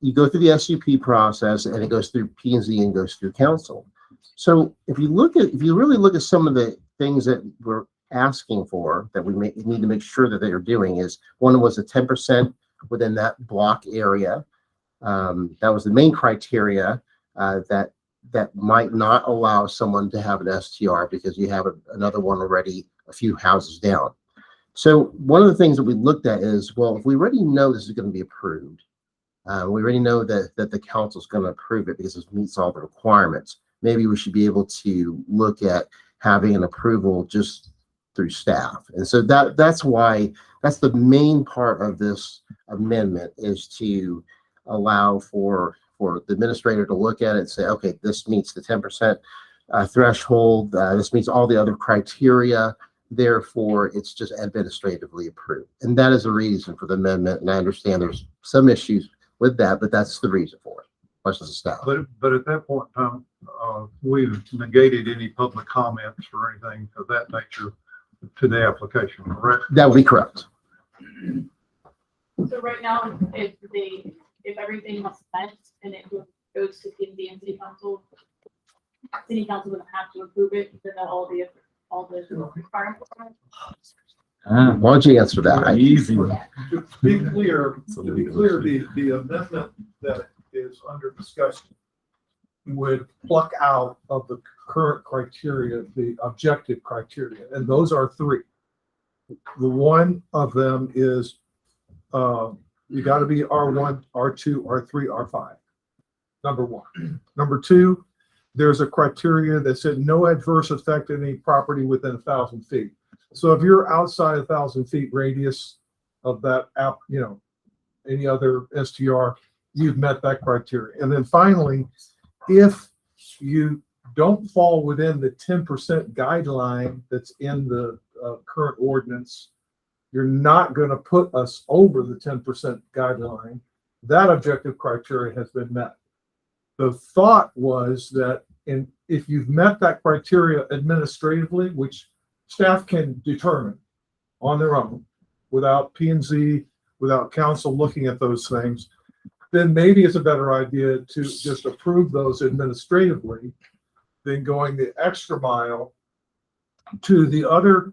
you go through the SUP process and it goes through P&Z and goes through council. So if you really look at some of the things that we're asking for that we need to make sure that they are doing is, one was a 10% within that block area. That was the main criteria that might not allow someone to have an STR because you have another one already a few houses down. So one of the things that we looked at is, well, if we already know this is going to be approved, we already know that the council is going to approve it because it meets all the requirements. Maybe we should be able to look at having an approval just through staff. And so that's the main part of this amendment, is to allow for the administrator to look at it and say, okay, this meets the 10% threshold. This meets all the other criteria. Therefore, it's just administratively approved. And that is the reason for the amendment. And I understand there's some issues with that, but that's the reason for it. Questions of staff. But at that point in time, we've negated any public comments or anything of that nature to the application, correct? That would be correct. So right now, if everything was met and it goes to P&Z and City Council doesn't have to approve it, then all the requirements. Why don't you answer that? Easy. To be clear, the amendment that is under discussion would pluck out of the current criteria, the objective criteria, and those are 3. The one of them is, you got to be R1, R2, R3, R5. Number 1. Number 2, there's a criteria that said no adverse effect on any property within 1,000 feet. So if you're outside 1,000 feet radius of that app, any other STR, you've met that criteria. And then finally, if you don't fall within the 10% guideline that's in the current ordinance, you're not going to put us over the 10% guideline. That objective criteria has been met. The thought was that if you've met that criteria administratively, which staff can determine on their own without P&Z, without council looking at those things, then maybe it's a better idea to just approve those administratively than going the extra mile to the other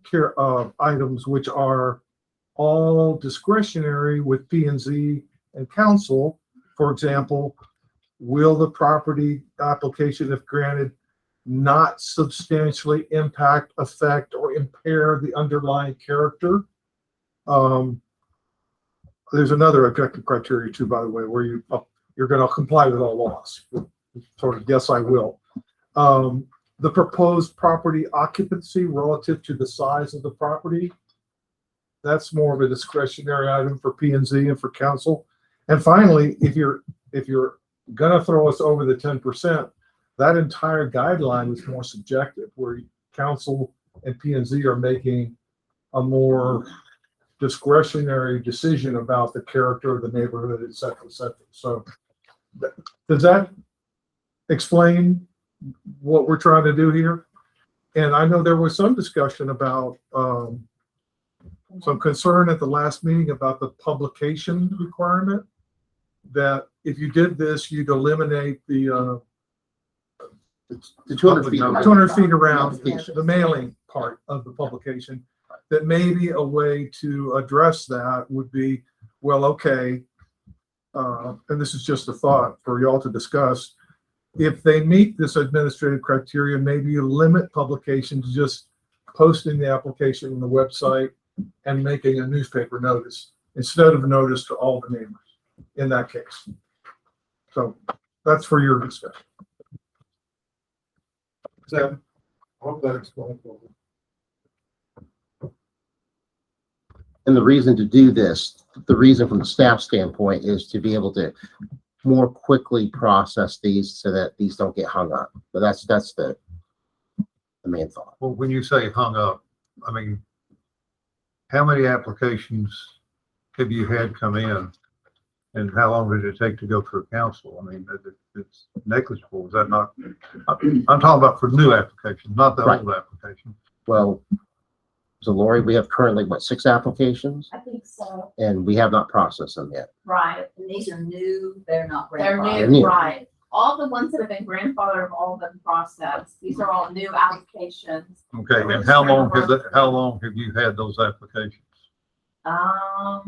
items, which are all discretionary with P and Z and council. For example, will the property application, if granted, not substantially impact, affect, or impair the underlying character? There's another objective criteria too, by the way, where you're going to comply with all laws. Sort of, yes, I will. The proposed property occupancy relative to the size of the property. That's more of a discretionary item for P and Z and for council. And finally, if you're gonna throw us over the 10%, that entire guideline is more subjective, where council and P and Z are making a more discretionary decision about the character of the neighborhood, et cetera, et cetera. So does that explain what we're trying to do here? And I know there was some discussion about some concern at the last meeting about the publication requirement, that if you did this, you'd eliminate the 200 feet. 200 feet around the mailing part of the publication. That maybe a way to address that would be, well, okay, and this is just a thought for y'all to discuss. If they meet this administrative criteria, maybe you limit publication to just posting the application on the website and making a newspaper notice instead of a notice to all the neighbors in that case. So that's for your discussion. So I hope that explains it. And the reason to do this, the reason from the staff standpoint, is to be able to more quickly process these so that these don't get hung up. But that's the main thought. Well, when you say hung up, I mean, how many applications have you had come in? And how long did it take to go through council? I mean, it's negligible. Is that not? I'm talking about for new applications, not the old application. Well, so Lori, we have currently, 6 applications? I think so. And we have not processed them yet. Right. And these are new, they're not They're grandfathered. new, right. All the ones that have been grandfathered have all been processed. These are all new applications. Okay, and how long have you had those applications? I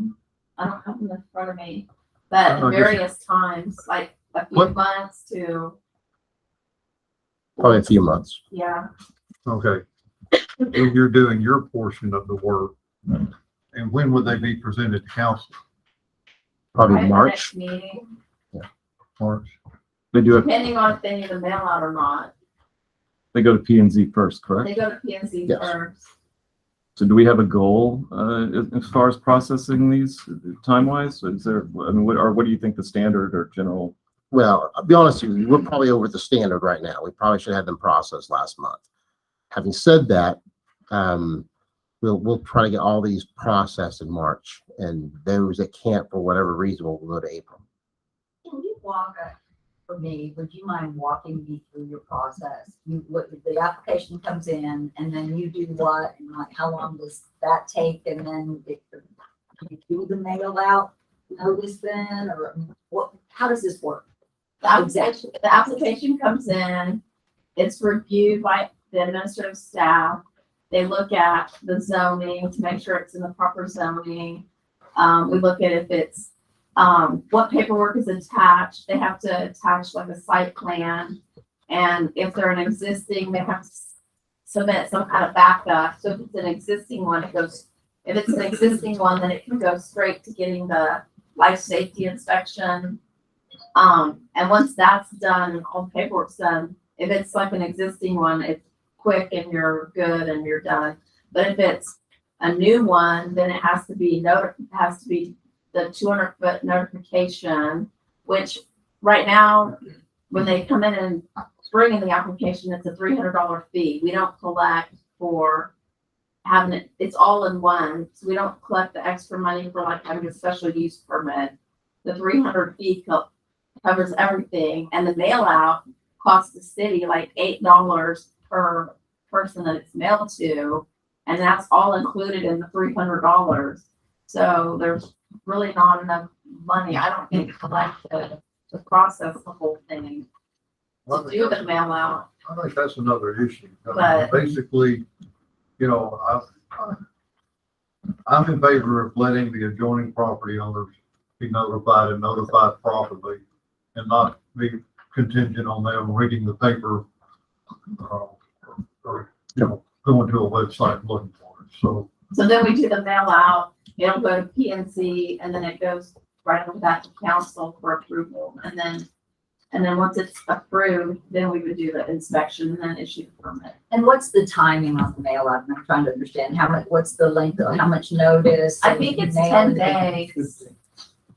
don't have them in front of me, but Oh, just- various times, like a few What? months to, Probably a few months. yeah. Okay. So you're doing your portion of the work. And when would they be presented to council? Probably Right, the March. next meeting, March? They do it, depending on if they need a mail out or not. they go to P and Z first, correct? They go to P and Z Yes. first. So do we have a goal, as far as processing these time-wise? Is there, I mean, what do you think the standard or general? Well, I'll be honest with you, we're probably over the standard right now. We probably should have them processed last month. Having said that, we'll try to get all these processed in March, and those that can't for whatever reason will go to April. Can you for me, would you mind walking me through your process? The application comes in and then you do what, and like, how long does that take? And then you do the mail out notice then, or what, how does this work? The application comes in, it's reviewed by the administrative staff. They look at the zoning to make sure it's in the proper zoning. We look at if it's, what paperwork is attached. They have to attach like a site plan. And if they're an existing, they have to submit some kind of backup. So if it's an existing one, if it's an existing one, then it can go straight to getting the life safety inspection. And once that's done and all the paperwork's done, if it's like an existing one, it's quick and you're good and you're done. But if it's a new one, then it has to be the 200-foot notification, which right now, when they come in and bring in the application, it's a $300 fee. We don't collect for having it, it's all in one. So we don't collect the extra money for like having a special use permit. The 300 fee covers everything, and the mail out costs the city like $8 per person that it's mailed to, and that's all included in the $300. So there's really not enough money, I don't think, to collect to process the whole thing, to do the mail out. I think that's another issue. But- Basically, you know, I'm in favor of letting the adjoining property owners be notified and notified properly and not be contingent on them reading the paper, or, you know, going to a website and looking for it. So, So then we do the mail out, it'll go to PNC, and then it goes right over that to council for approval. And then once it's approved, then we would do the inspection and then issue the permit. And what's the timing on the mail out? I'm trying to understand how much, what's the length, of how much notice? I think it's mail 10 it? days,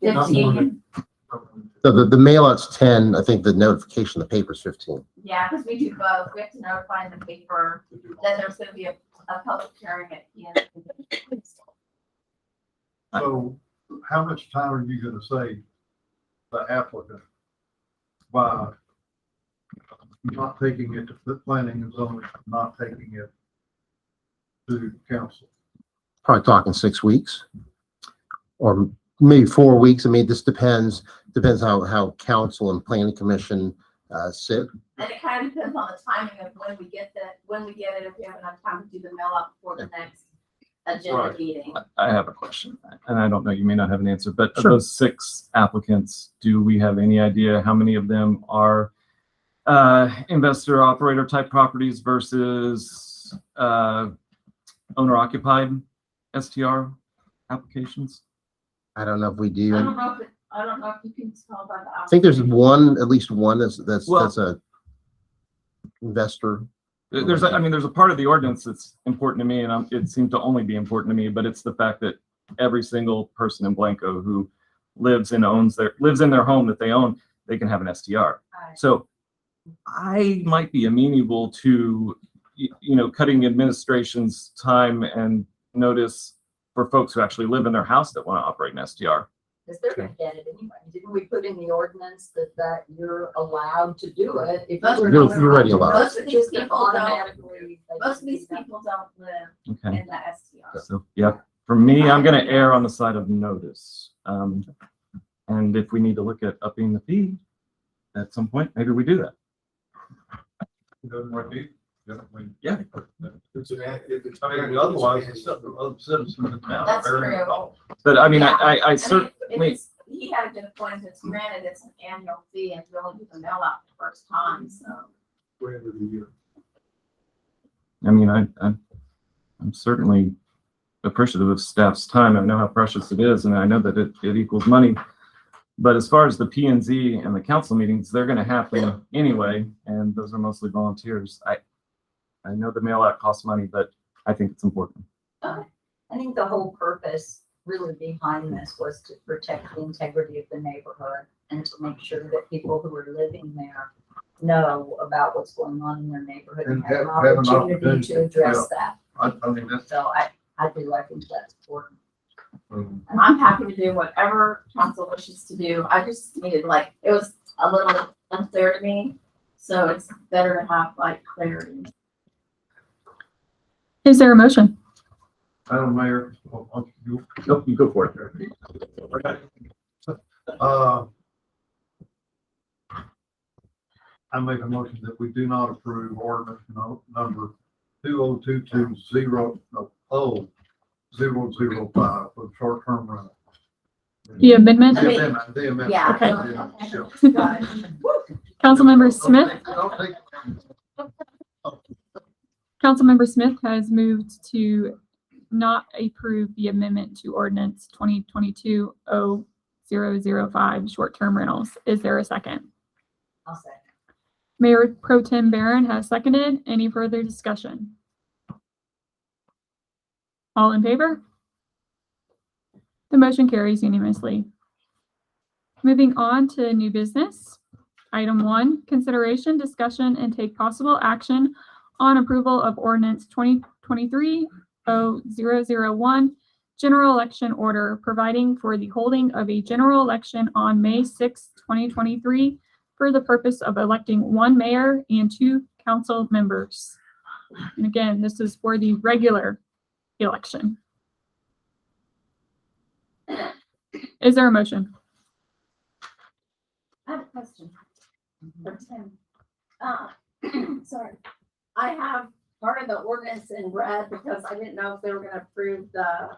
15. So the mail out's 10, I think the notification, the paper's 15. Yeah, because we do both. We have to notify the paper, then there's gonna be a public hearing at PNC. so how much time are you gonna save the applicant by not taking it to the planning and zoning, not taking it to council? Probably talking 6 weeks or maybe 4 weeks. I mean, this depends how council and planning commission sit. And it kind of depends on the timing of when we get it, if we have enough time to do the mail out before the next agenda Right. meeting. I have a question, and I don't know, you may not have an answer, but of Sure. those 6 applicants, do we have any idea how many of them are investor operator type properties versus owner occupied STR applications? I don't know if we I do. don't know if you can tell by the. I think there's at least one that's Well- a investor. There's a part of the ordinance that's important to me, and it seemed to only be important to me, but it's the fact that every single person in Blanco who lives in their home that they own, they can have an STR. Right. So I might be amenable to, cutting administration's time and notice for folks who actually live in their house that want to operate an STR. Because they're gonna get it anyway. Didn't we put in the ordinance that you're allowed to do it? If Most- you're You're already allowed. Most of these people don't, automatically. most of these people don't live Okay. in the STR. So, yeah, for me, I'm going to err on the side of notice. And if we need to look at upping the fee at some point, maybe we do that. Doesn't work either. You know, I mean, Yeah. I mean, otherwise, it's up to other citizens in town. That's bearing the true. cost. But I mean, Yeah. I I mean, certainly, he had a good point, it's granted, it's an annual fee, and we only do the mail out the first time, so. End of the year. I'm certainly appreciative of staff's time. I know how precious it is, and I know that it equals money. But as far as the P and Z and the council meetings, they're gonna happen anyway, and those are mostly volunteers. I know the mail out costs money, but I think it's important. I think the whole purpose really behind this was to protect the integrity of the neighborhood and to make sure that people who are living there know about what's going on in their neighborhood and have an opportunity to address that. I mean, that's, So I do, I think that's important. And I'm happy to do whatever council wishes to do, I just needed it was a little unclear to me, so it's better to have clarity. Is there a motion? Madam Mayor, Nope, you go for it. I make a motion that we do not approve ordinance number 02220 for the short-term rental. The amendment? I mean, The amendment. yeah. Okay. Yeah. Got it. Councilmember Smith? Don't take- Councilmember Smith has moved to not approve the amendment to ordinance 2022-0005 short-term rentals. Is there a second? I'll say. Mayor Pro Tem Barron has seconded. Any further discussion? All in favor? The motion carries unanimously. Moving on to new business. Item 1, consideration, discussion, and take possible action on approval of ordinance 2023-0001, general election order, providing for the holding of a general election on May 6, 2023, for the purpose of electing 1 mayor and 2 council members. And again, this is for the regular election. Is there a motion? I have a question for Tim. Sorry. I have part of the ordinance in red because I didn't know if they were gonna approve the,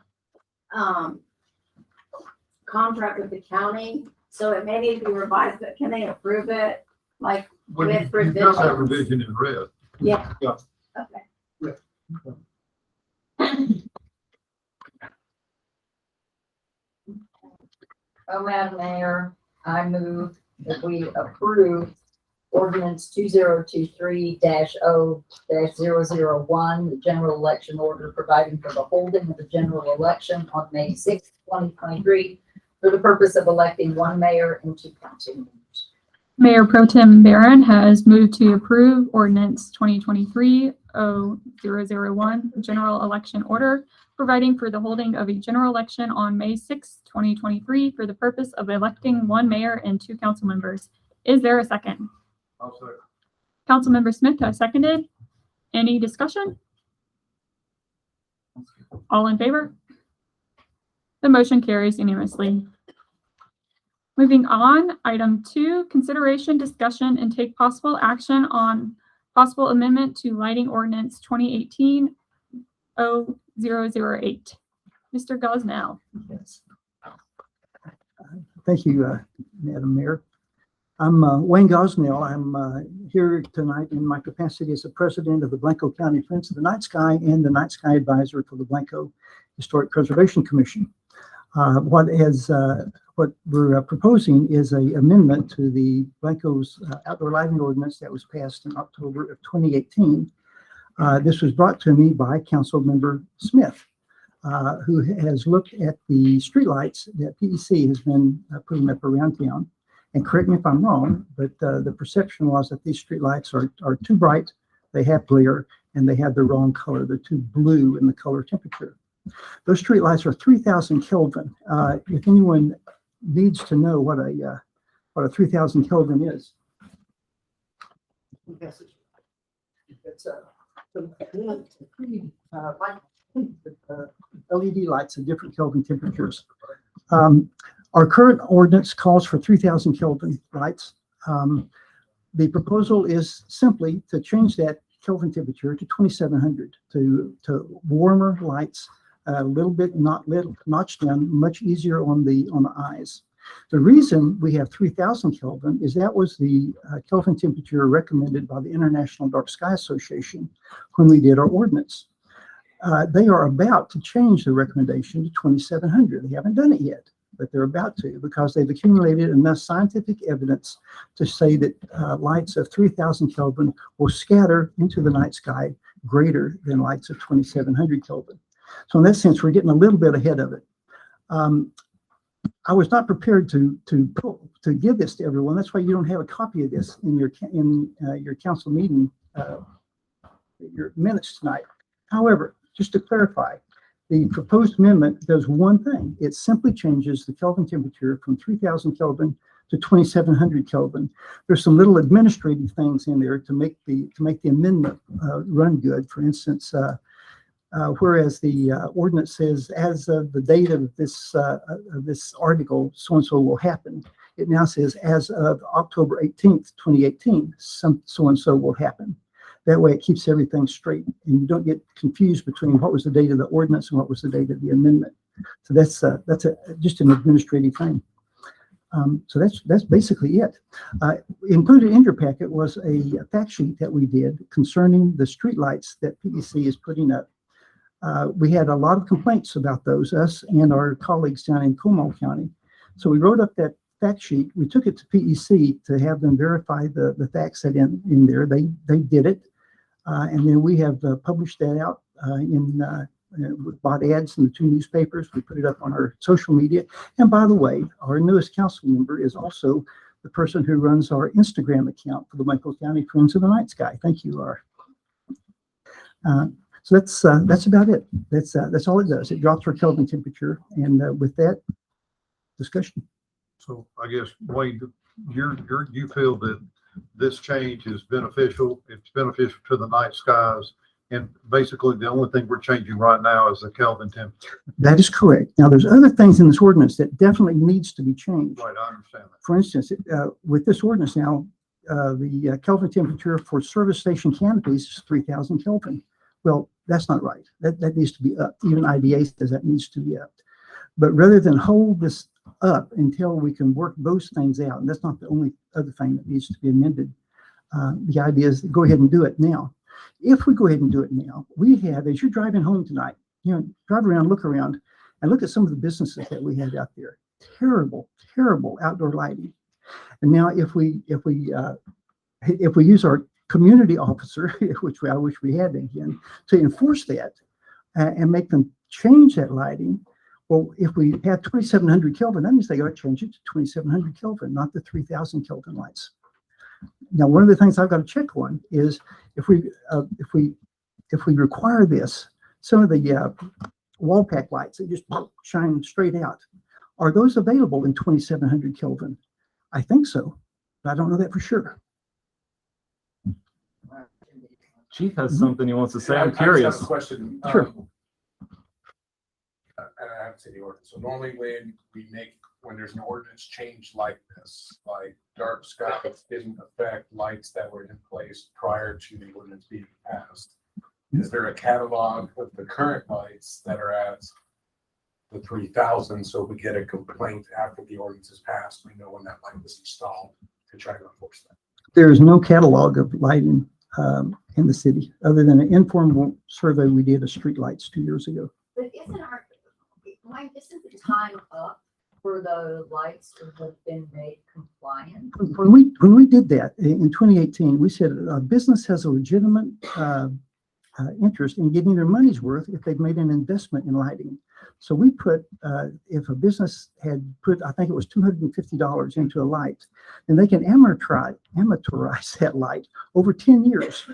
contract with the county. So it may need to be revised, but can they approve it? Like, Well, with you've got that revisions? revision in red. Yeah. Yeah. Okay. Oh, Madam Mayor, I move that we approve ordinance 2023-0-001, the general election order providing for the holding of the general election on May 6, 2023, for the purpose of electing one mayor and 2 council members. Mayor Pro Tem Barron has moved to approve ordinance 2023-001, general election order, providing for the holding of a general election on May 6, 2023, for the purpose of electing one mayor and 2 council members. Is there a second? I'll second. Councilmember Smith has seconded. Any discussion? All in favor? The motion carries unanimously. Moving on, item 2, consideration, discussion, and take possible action on possible amendment to lighting ordinance 2018-0008. Mr. Gosnell. Yes. Thank you, Madam Mayor. I'm Wayne Gosnell. I'm here tonight in my capacity as the president of the Blanco County Friends of the Night Sky and the Night Sky Advisor for the Blanco Historic Preservation Commission. What we're proposing is an amendment to the Blanco's outdoor lighting ordinance that was passed in October of 2018. This was brought to me by Councilmember Smith, who has looked at the streetlights that PEC has been putting up around town. And correct me if I'm wrong, but the perception was that these streetlights are too bright, they have glare, and they have the wrong color. They're too blue in the color temperature. Those streetlights are 3,000 Kelvin. If anyone needs to know what a 3,000 Kelvin is, it's LED lights at different Kelvin temperatures. Our current ordinance calls for 3,000 Kelvin lights. The proposal is simply to change that Kelvin temperature to 2,700 to warmer lights, a little bit notched down, much easier on the eyes. The reason we have 3,000 Kelvin is that was the Kelvin temperature recommended by the International Dark Sky Association when we did our ordinance. They are about to change the recommendation to 2,700. They haven't done it yet, but they're about to, because they've accumulated enough scientific evidence to say that lights of 3,000 Kelvin will scatter into the night sky greater than lights of 2,700 Kelvin. So in that sense, we're getting a little bit ahead of it. I was not prepared to give this to everyone. That's why you don't have a copy of this in your council meeting, your minutes tonight. However, just to clarify, the proposed amendment does one thing. It simply changes the Kelvin temperature from 3,000 Kelvin to 2,700 Kelvin. There's some little administrative things in there to make the amendment run good. For instance, whereas the ordinance says as of the date of this article, so-and-so will happen, it now says as of October 18th, 2018, so-and-so will happen. That way it keeps everything straight and you don't get confused between what was the date of the ordinance and what was the date of the amendment. So that's just an administrative thing. So that's basically it. Included in your packet was a fact sheet that we did concerning the streetlights that PEC is putting up. We had a lot of complaints about those, us and our colleagues down in Comal County. So we wrote up that fact sheet. We took it to PEC to have them verify the facts that in there. They did it. And then we have published that out we bought ads in the 2 newspapers. We put it up on our social media. And by the way, our newest council member is also the person who runs our Instagram account for the Blanco County Friends of the Night Sky. Thank you, Laura. So that's about it. That's all it does. It drops our Kelvin temperature. And with that, discussion. So I guess, Wayne, you feel that this change is beneficial. It's beneficial to the night skies. And basically the only thing we're changing right now is the Kelvin temperature. That is correct. Now there's other things in this ordinance that definitely needs to be changed. Right, I understand that. For instance, with this ordinance now, the Kelvin temperature for service station canopies is 3,000 Kelvin. Well, that's not right. That needs to be upped. Even IDA says that needs to be upped. But rather than hold this up until we can work those things out, and that's not the only other thing that needs to be amended. The idea is go ahead and do it now. If we go ahead and do it now, we have, as you're driving home tonight, drive around, look around, and look at some of the businesses that we have out there. Terrible, terrible outdoor lighting. And now if we use our community officer, which I wish we had again, to enforce that and make them change that lighting. Well, if we have 2,700 Kelvin, that means they got to change it to 2,700 Kelvin, not the 3,000 Kelvin lights. Now, one of the things I've got to check on is if we require this, some of the wall pack lights that just shine straight out, are those available in 2,700 Kelvin? I think so, but I don't know that for sure. Chief has something he wants to say. I I'm just have curious. a question. Sure. And I have to say the ordinance. So normally when there's an ordinance change like this, like dark skies didn't affect lights that were in place prior to the ordinance being passed. Is there a catalog of the current lights that are at the 3,000? So if we get a complaint after the ordinance is passed, we know when that light was installed to try to enforce that. There is no catalog of lighting in the city, other than an informal survey we did of streetlights 2 years ago. But isn't the time up for the lights to have been made compliant? When we did that in 2018, we said a business has a legitimate interest in getting their money's worth if they've made an investment in lighting. So we put, if a business had put, I think it was $250 into a light, then they can amortize that light over 10 years,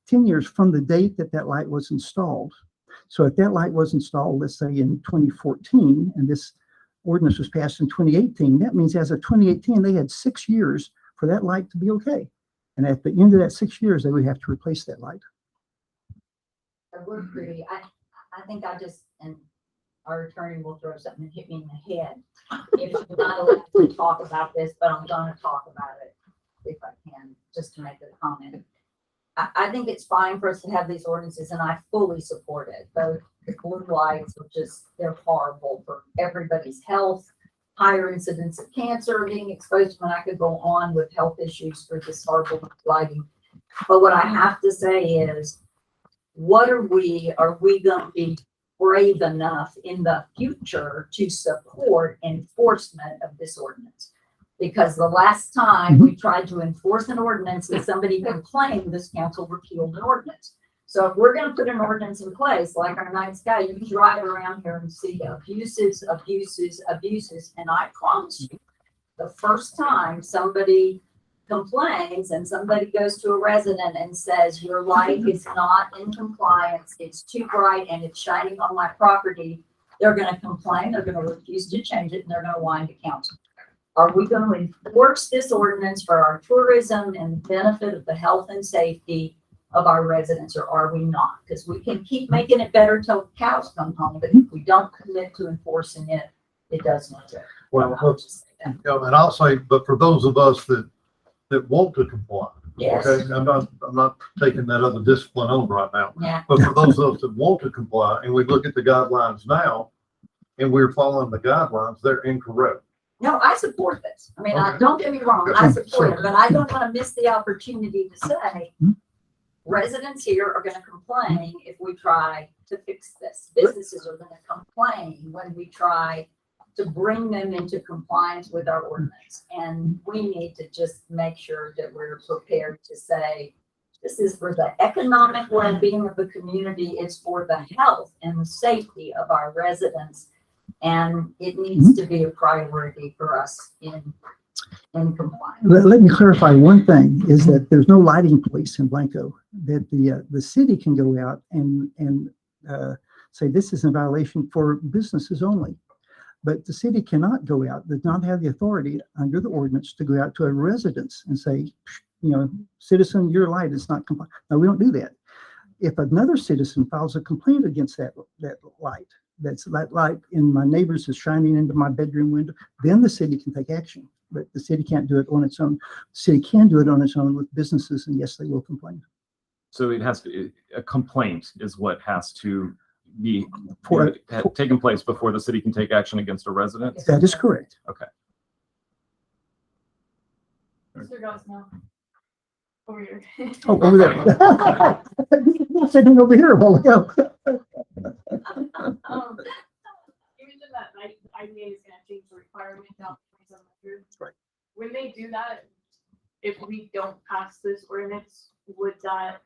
10 years from the date that light was installed. So if that light was installed, let's say in 2014, and this ordinance was passed in 2018, that means as of 2018, they had 6 years for that light to be okay. And at the end of that 6 years, they would have to replace that light. We're pretty, I think and our attorney will throw something and hit me in the head if you're not allowed to talk about this, but I'm gonna talk about it if I can, just to make a comment. I think it's fine for us to have these ordinances, and I fully support it. Both the blue lights, they're horrible for everybody's health, higher incidence of cancer, being exposed, when I could go on with health issues for this horrible lighting. But what I have to say is, are we going to be brave enough in the future to support enforcement of this ordinance? Because the last time we tried to enforce an ordinance and somebody complained, this council repealed an ordinance. So if we're going to put an ordinance in place, like our night sky, you can drive around here and see abuses. And I promise you, the first time somebody complains and somebody goes to a resident and says, your light is not in compliance, it's too bright and it's shining on my property, they're going to complain, they're going to refuse to change it, and they're going to whine to council. Are we going to enforce this ordinance for our tourism and benefit of the health and safety of our residents, or are we not? Because we can keep making it better till cows come home, but if we don't commit to enforcing it, it does no good. Well, and I'll say, but for those of us that want to comply. Yes. Okay, I'm not taking that other discipline on right now. Yeah. But for those of us that want to comply, and we look at the guidelines now, and we're following the guidelines, they're incorrect. No, I support this. I mean, Okay. don't get me wrong, I support it, but I don't want to miss the opportunity to say residents here are going to complain if we try to fix this. Businesses are going to complain when we try to bring them into compliance with our ordinance. And we need to just make sure that we're prepared to say, this is for the economic well-being of the community, it's for the health and the safety of our residents. And it needs to be a priority for us in compliance. Let me clarify one thing, is that there's no lighting police in Blanco, that the city can go out and say this is in violation for businesses only. But the city cannot go out, does not have the authority under the ordinance to go out to a residence and say, citizen, your light is not compliant. No, we don't do that. If another citizen files a complaint against that light, that light in my neighbor's is shining into my bedroom window, then the city can take action. But the city can't do it on its own. The city can do it on its own with businesses, and yes, they will complain. So it has to, a complaint is what has to be For- taken place before the city can take action against a resident? That is correct. Okay. Mr. Gosnell. Over here. Oh, over there. I'm sitting over here a while ago. You mentioned that IDA is gonna change the requirement down to 2,700. Right. When they do that, if we don't pass this ordinance, would that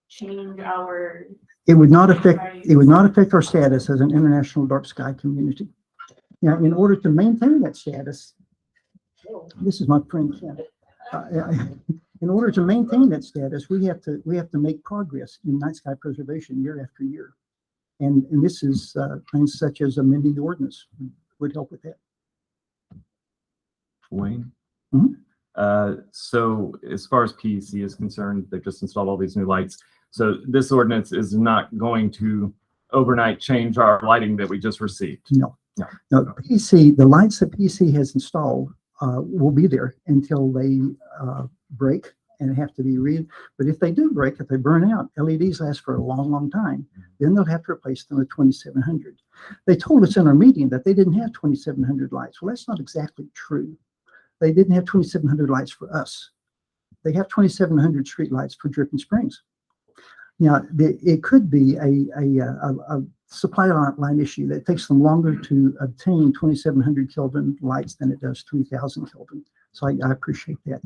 change our? It would not affect our status as an international dark sky community. Now, in order to maintain that status, this is my friend Ken. In order to maintain that status, we have to make progress in night sky preservation year after year. And this is things such as amending the ordinance would help with that. Wayne? Mhm. So as far as PEC is concerned, they've just installed all these new lights. So this ordinance is not going to overnight change our lighting that we just received. No. No. No, PEC, the lights that PEC has installed will be there until they break and have to be but if they do break, if they burn out, LEDs last for a long, long time. Then they'll have to replace them with 2,700. They told us in our meeting that they didn't have 2,700 lights. Well, that's not exactly true. They didn't have 2,700 lights for us. They have 2,700 street lights for Dripping Springs. Now, it could be a supply line issue that takes them longer to obtain 2,700 Kelvin lights than it does 3,000 Kelvin. So I appreciate that.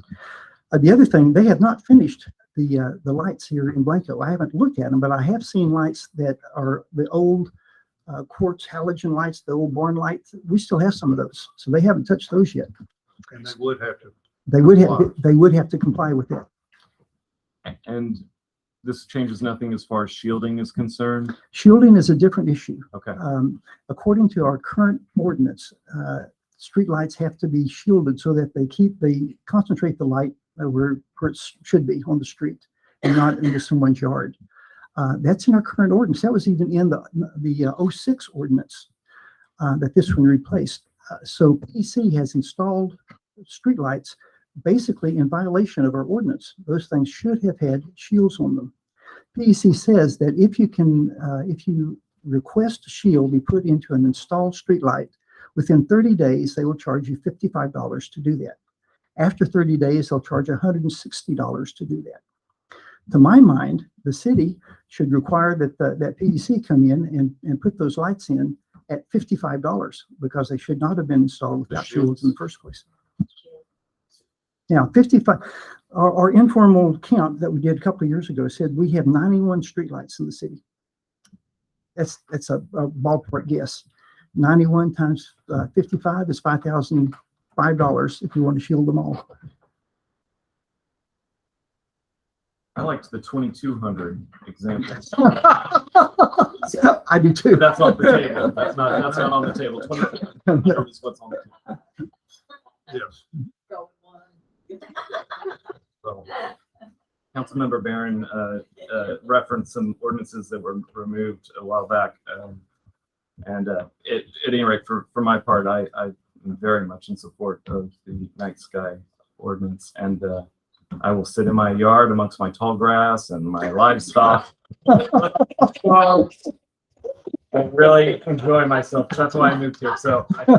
The other thing, they have not finished the lights here in Blanco. I haven't looked at them, but I have seen lights that are the old quartz halogen lights, the old barn lights. We still have some of those, so they haven't touched those yet. And they would have to. They would have to comply with that. And this changes nothing as far as shielding is concerned? Shielding is a different issue. Okay. According to our current ordinance, streetlights have to be shielded so that they concentrate the light where it should be on the street and not into someone's yard. That's in our current ordinance. That was even in the 06 ordinance that this one replaced. So PC has installed streetlights basically in violation of our ordinance. Those things should have had shields on them. PEC says that if you request a shield be put into an installed streetlight, within 30 days, they will charge you $55 to do that. After 30 days, they'll charge $160 to do that. To my mind, the city should require that that PEC come in and put those lights in at $55 because they should not have been installed without shields in the first place. Now, 55, our informal count that we did a couple of years ago said we have 91 streetlights in the city. That's a ballpark guess. 91 times 55 is $5,005 if you want to shield them all. I liked the 2,200 example. I do too. That's off the table. That's not on the table. 2,200 is what's on the table. Yes. So, Councilmember Barron referenced some ordinances that were removed a while back. At any rate, for my part, I am very much in support of the night sky ordinance, and I will sit in my yard amongst my tall grass and my livestock. Well, I really enjoy myself. That's why I moved here. So. Will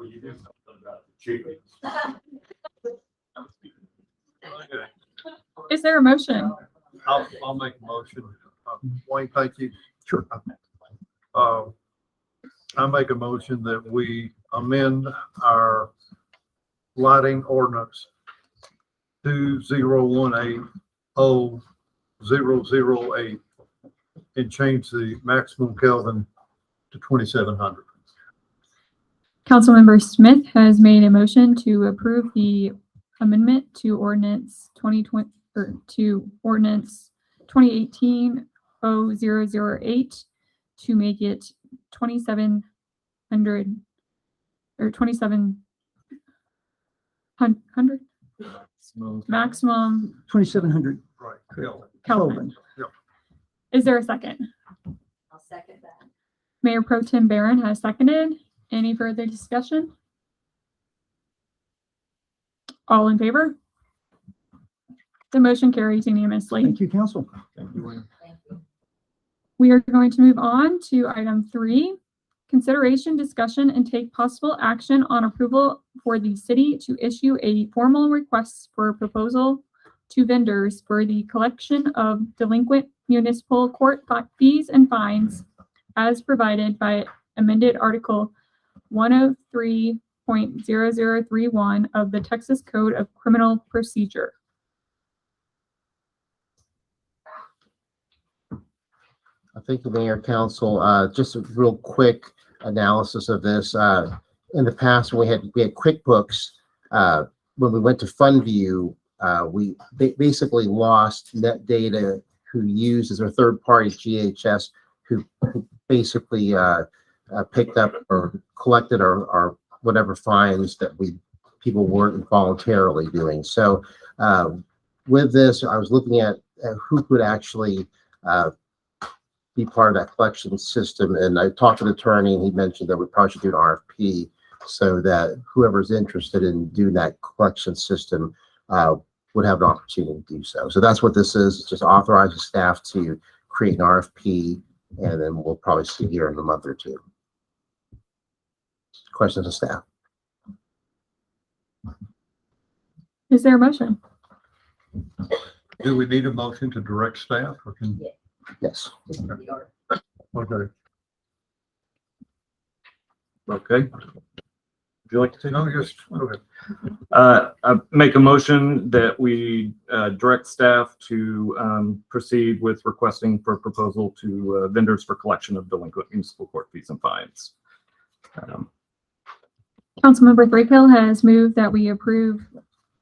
you do something about the chickens? Is there a motion? I'll make a motion. Wayne, thank you. Sure. I make a motion that we amend our lighting ordinance 2018-0008 and change the maximum Kelvin to 2,700. Councilmember Smith has made a motion to approve the amendment to ordinance 2020 or to ordinance 2018-0008 to make it 2,700 or 2,700 maximum. 2,700 Right. Kelvin. Yep. Is there a second? I'll second that. Mayor Pro Tem Barron has seconded. Any further discussion? All in favor? The motion carries unanimously. Thank you, council. Thank you, Wayne. Thank you. We are going to move on to item 3, consideration, discussion, and take possible action on approval for the city to issue a formal request for proposal to vendors for the collection of delinquent municipal court fees and fines as provided by amended Article 103.0031 of the Texas Code of Criminal Procedure. Thank you, Mayor, Council. Just a real quick analysis of this. In the past, when we had QuickBooks, when we went to FundView, we basically lost Net Data, who uses our third party GHS, who basically picked up or collected our whatever fines that people weren't voluntarily doing. So with this, I was looking at who could actually be part of that collection system. And I talked to the attorney and he mentioned that we probably should do an RFP so that whoever's interested in doing that collection system would have an opportunity to do so. So that's what this is. It's just authorizing staff to create an RFP, and then we'll probably see here in a month or two. Questions of staff? Is there a motion? Do we need a motion to direct staff or can? Yes. Okay. Okay. Would you like to take? No, just, okay. I make a motion that we direct staff to proceed with requesting for proposal to vendors for collection of delinquent municipal court fees and fines. Councilmember Thrakill has moved that we approve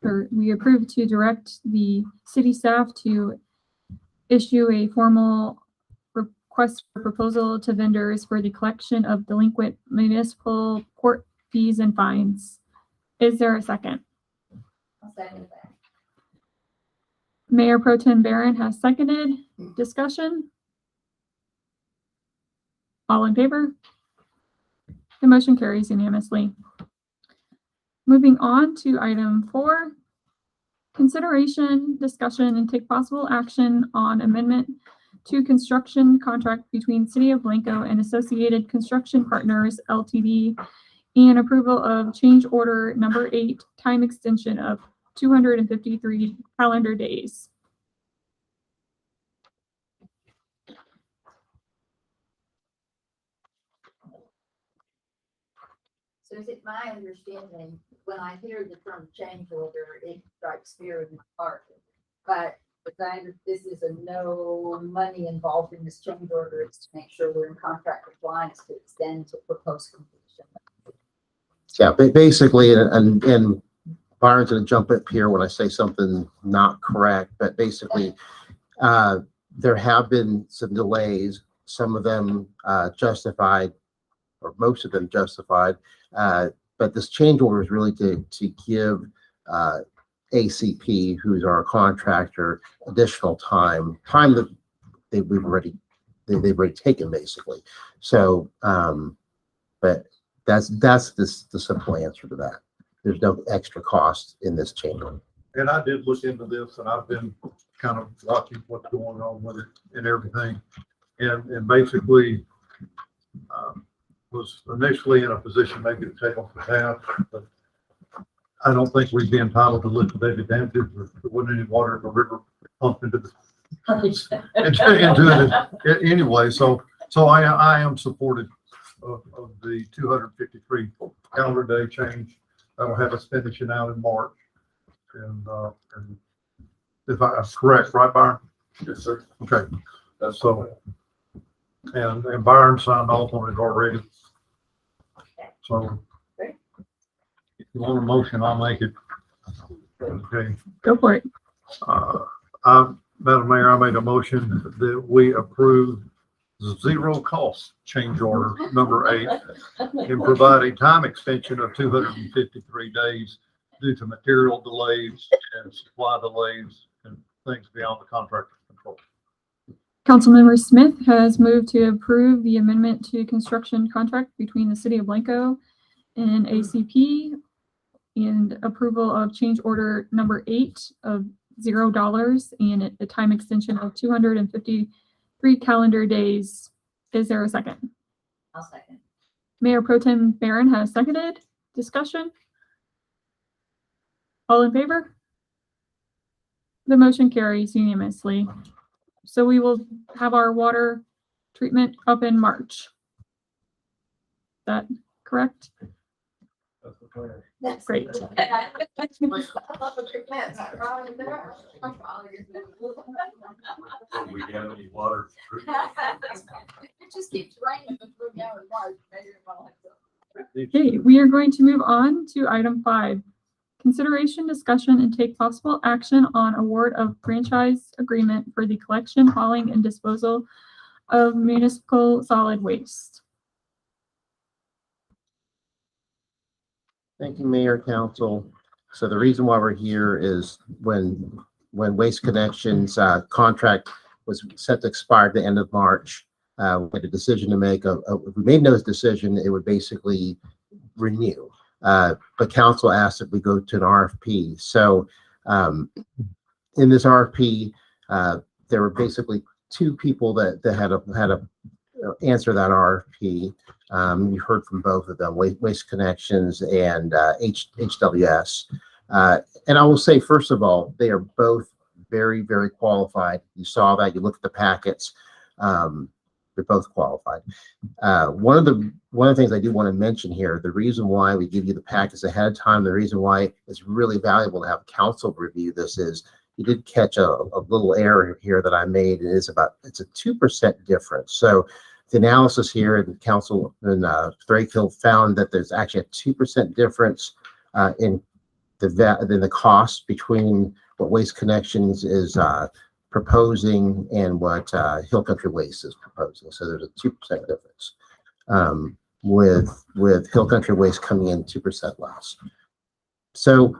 to direct the city staff to issue a formal request for proposal to vendors for the collection of delinquent municipal court fees and fines. Is there a second? I'll second that. Mayor Pro Tem Barron has seconded. Discussion? All in favor? The motion carries unanimously. Moving on to item 4, consideration, discussion, and take possible action on amendment to construction contract between City of Blanco and Associated Construction Partners LTD and approval of change order number 8, time extension of 253 calendar days. So is it my understanding, when I hear the term change order, it strikes fear in my heart. But this is a no money involved in this change order. It's to make sure we're in contract compliance to extend to proposed completion. Yeah, basically, and Byron's gonna jump up here when I say something not correct, but basically, there have been some delays, some of them justified, or most of them justified, but this change order is really to give ACP, who's our contractor, additional time that they've already taken basically. So, but that's the simple answer to that. There's no extra cost in this change order. And I did look into this and I've been kind of watching what's going on with it and everything. And basically, was initially in a position maybe to take off the tab, but I don't think we'd be entitled to liquidated damages if there wasn't any water in the river pumped into the into it anyway. So I am supportive of the 253 calendar day change. That'll have us finishing out in March. And if I'm correct, right, Byron? Yes, sir. Okay. That's so. And Byron signed off on it already. So if you want a motion, I'll make it. Okay. Go for it. Madam Mayor, I made a motion that we approve zero cost change order number 8 and provide a time extension of 253 days due to material delays and supply delays and things beyond the contractor's control. Councilmember Smith has moved to approve the amendment to construction contract between the City of Blanco and ACP and approval of change order number 8 of $0 and a time extension of 253 calendar days. Is there a second? I'll second. Mayor Pro Tem Barron has seconded. Discussion? All in favor? The motion carries unanimously. So we will have our water treatment up in March. Is that correct? That's Great. Do we have any water? It just keeps raining between now and March. Maybe we'll have to- Okay, we are going to move on to item 5. Consideration, discussion, and take possible action on award of franchise agreement for the collection, hauling, and disposal of municipal solid waste. Thank you, Mayor, Council. So the reason why we're here is when Waste Connections contract was set to expire at the end of March, we had a decision to make. If we made no decision, it would basically renew. But council asked if we go to an RFP. So in this RFP, there were basically 2 people that had to answer that RFP. You heard from both of them, Waste Connections and HWS. And I will say, first of all, they are both very, very qualified. You saw that. You look at the packets. They're both qualified. One of the things I do want to mention here, the reason why we give you the packets ahead of time, the reason why it's really valuable to have council review this is you did catch a little error here that I made. It's a 2% difference. So the analysis here and council and Thrakehill found that there's actually a 2% difference in the cost between what Waste Connections is proposing and what Hill Country Waste is proposing. So there's a 2% difference with Hill Country Waste coming in 2% less. So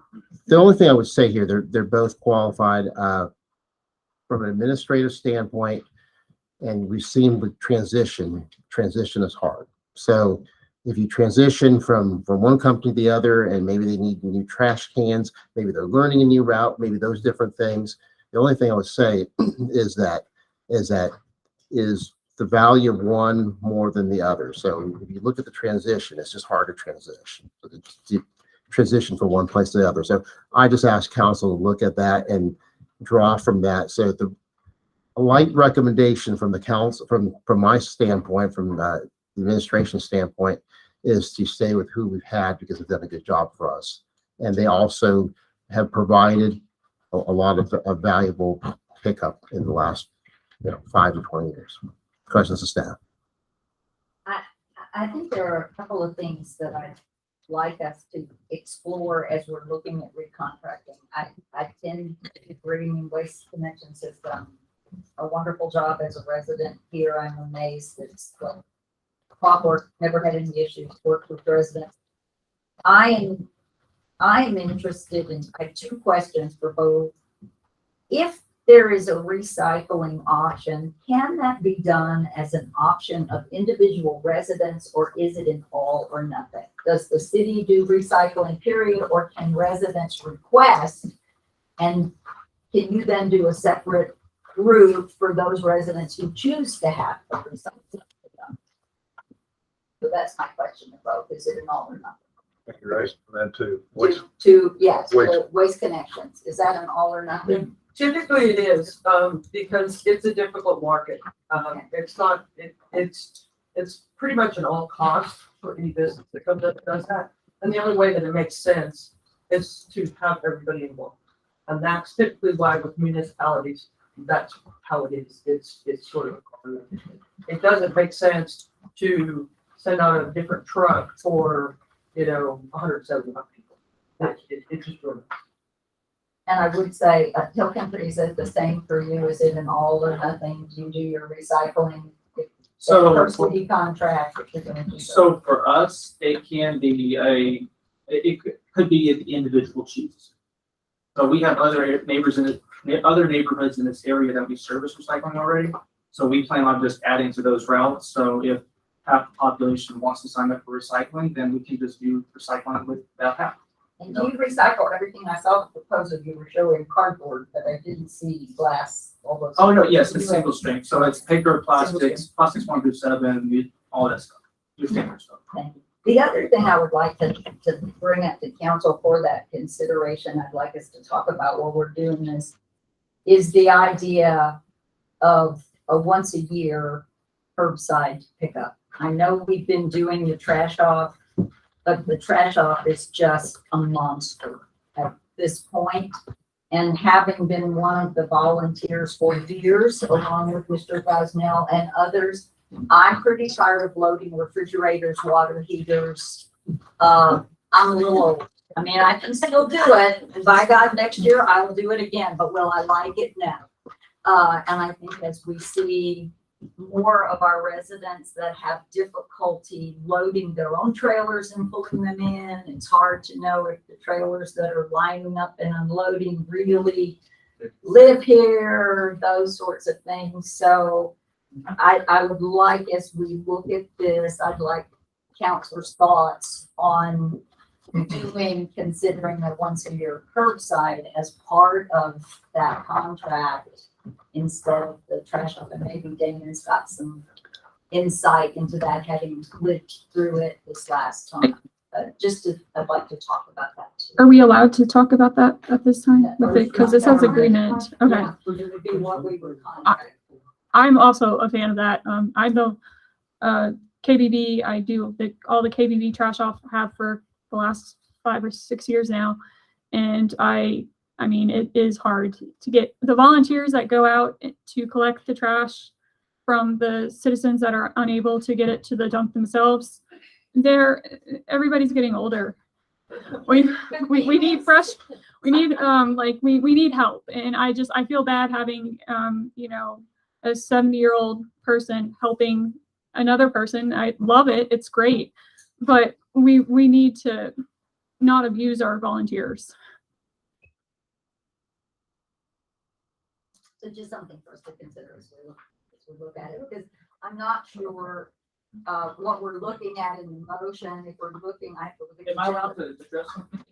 the only thing I would say here, they're both qualified from an administrative standpoint, and we've seen with transition is hard. So if you transition from one company to the other, and maybe they need new trash cans, maybe they're learning a new route, maybe those different things. The only thing I would say is the value of one more than the other. So if you look at the transition, it's just hard to transition from one place to the other. So I just ask council to look at that and draw from that. So a light recommendation from the council, from my standpoint, from the administration standpoint, is to stay with who we've had because they've done a good job for us. And they also have provided a lot of valuable pickup in the last 5 to 20 years. Questions of staff? I think there are a couple of things that I'd like us to explore as we're looking at recontracting. I tend to agree. Waste Connections has done a wonderful job as a resident here. I'm amazed that it's clockwork, never had any issues, worked with residents. I am interested in, I have 2 questions for both. If there is a recycling option, can that be done as an option of individual residents, or is it an all or nothing? Does the city do recycling period, or can residents request, and can you then do a separate route for those residents who choose to have a recycling done? So that's my question to both. Is it an all or nothing? Thank you, Rice, for that too. Yes, Waste. Waste Connections. Is that an all or nothing? Typically it is, because it's a difficult market. It's not, it's pretty much an all cost for any business that comes up and does that. And the only way that it makes sense is to have everybody involved. And that's typically why with municipalities, that's how it is. It's sort of, it doesn't make sense to send out a different truck for, 175 people. It just really. And I would say, Hill Country, is it the same for you? Is it an all or nothing? Do you do your recycling? So- City contract, if you're gonna do So for us, it can be it could be if the individual chooses. So we have other neighborhoods in this area that we service recycling already. So we plan on just adding to those routes. So if half the population wants to sign up for recycling, then we can just do recycling with that half. And do you recycle everything? I saw the proposal you were showing cardboard, but I didn't see glass, all those. Oh, no, yes, it's single stream. So it's paper, plastics, plastics 1 through 7, all that stuff. Your standard stuff. Thank you. The other thing I would like to bring up to council for that consideration, I'd like us to talk about while we're doing this, is the idea of a once a year curbside pickup. I know we've been doing the trash off, but the trash off is just a monster at this point. And having been one of the volunteers for years, along with Mr. Gosnell and others, I'm pretty tired of loading refrigerators, water heaters. I'm a little old. I mean, I can still do it, and by God, next year I will do it again, but will I like it? No. And I think as we see more of our residents that have difficulty loading their own trailers and pulling them in, it's hard to know if the trailers that are lining up and unloading really live here, those sorts of things. So I would like, as we look at this, I'd like councilors' thoughts on considering a once a year curbside as part of that contract instead of the trash off. And maybe Dana's got some insight into that, having lived through it this last time. I'd like to talk about that too. Are we allowed to talk about that at this time? Because this has agreement. Okay. Yeah, it would be what we were contracted for. I'm also a fan of that. I know KBB, I do all the KBB trash off have for the last 5 or 6 years now. And I mean, it is hard to get the volunteers that go out to collect the trash from the citizens that are unable to get it to the dump themselves. Everybody's getting older. We need fresh, we need help. And I feel bad having, a 70-year-old person helping another person. I love it. It's great. But we need to not abuse our volunteers. So just something for us to consider as we look at it, because I'm not sure what we're looking at in the motion. If we're looking, I have to look at. Am I allowed to address something?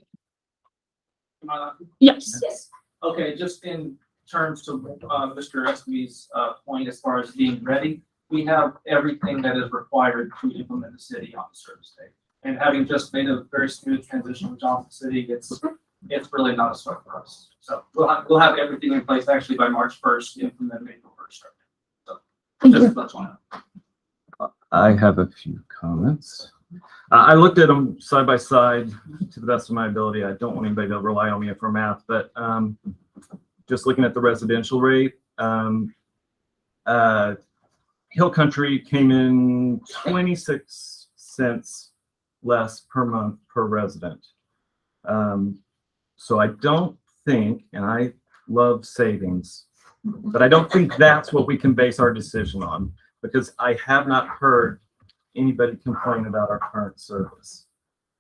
Am I allowed to? Yes. Yes. Okay, just in terms of Mr. Espy's point as far as being ready, we have everything that is required to implement the city on the service day. And having just made a very smooth transition with Johnson City, it's really not a sweat for us. So we'll have everything in place actually by March 1st, implement April 1st. So just let you know. I have a few comments. I looked at them side by side to the best of my ability. I don't want anybody to rely on me for math, but just looking at the residential rate, Hill Country came in 26 cents less per month per resident. So I don't think, and I love savings, but I don't think that's what we can base our decision on, because I have not heard anybody complain about our current service.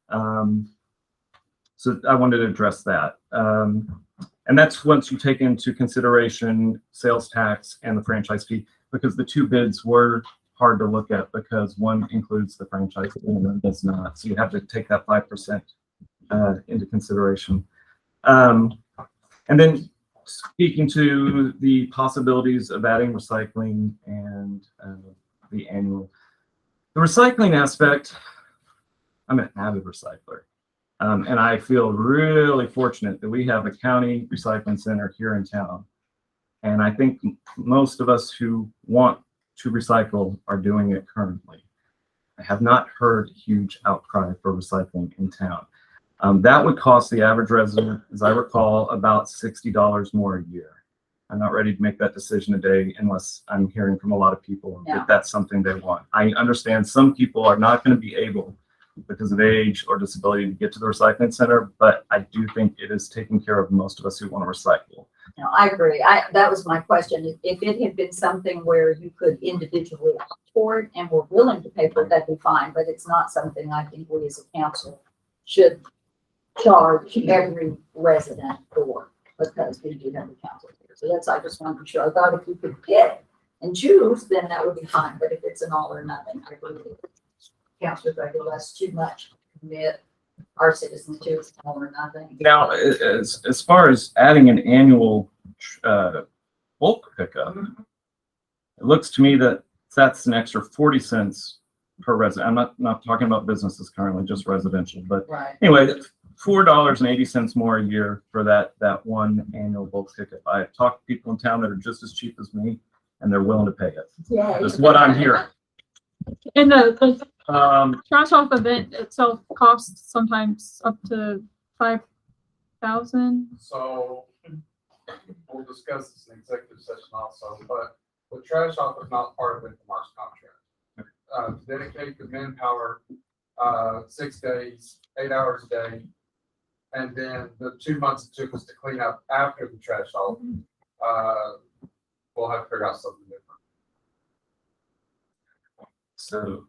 So I wanted to address that. And that's once you take into consideration sales tax and the franchise fee, because the two bids were hard to look at because one includes the franchise fee and one does not. So you have to take that 5% into consideration. And then speaking to the possibilities of adding recycling and the annual. The recycling aspect, I'm an avid recycler. And I feel really fortunate that we have a county recycling center here in town. And I think most of us who want to recycle are doing it currently. I have not heard a huge outcry for recycling in town. That would cost the average resident, as I recall, about $60 more a year. I'm not ready to make that decision today unless I'm hearing from a lot of people that that's something they want. I understand some people are not going to be able, because of age or disability, to get to the recycling center, but I do think it is taking care of most of us who want to recycle. No, I agree. That was my question. If it had been something where you could individually opt for it and were willing to pay for it, that'd be fine. But it's not something I think we as a council should charge every resident for, because we do have a council here. So that's, I just wanted to show. I thought if you could pick and choose, then that would be fine. But if it's an all or nothing, I agree with you. Councilors, I feel that's too much to commit our citizens too, it's all or nothing. Now, as far as adding an annual bulk pickup, it looks to me that that's an extra 40 cents per resident. I'm not talking about businesses currently, just residential. But Right. anyway, $4.80 more a year for that one annual bulk pickup. I've talked to people in town that are just as cheap as me, and they're willing to pay it. Yeah. That's what I'm hearing. And the Um, trash off event itself costs sometimes up to 5,000. So we'll discuss this in executive session also, but the trash off is not part of Infomark's contract. To dedicate the manpower, 6 days, 8 hours a day, and then the 2 months it took us to clean up after the trash off, we'll have to figure out something different. So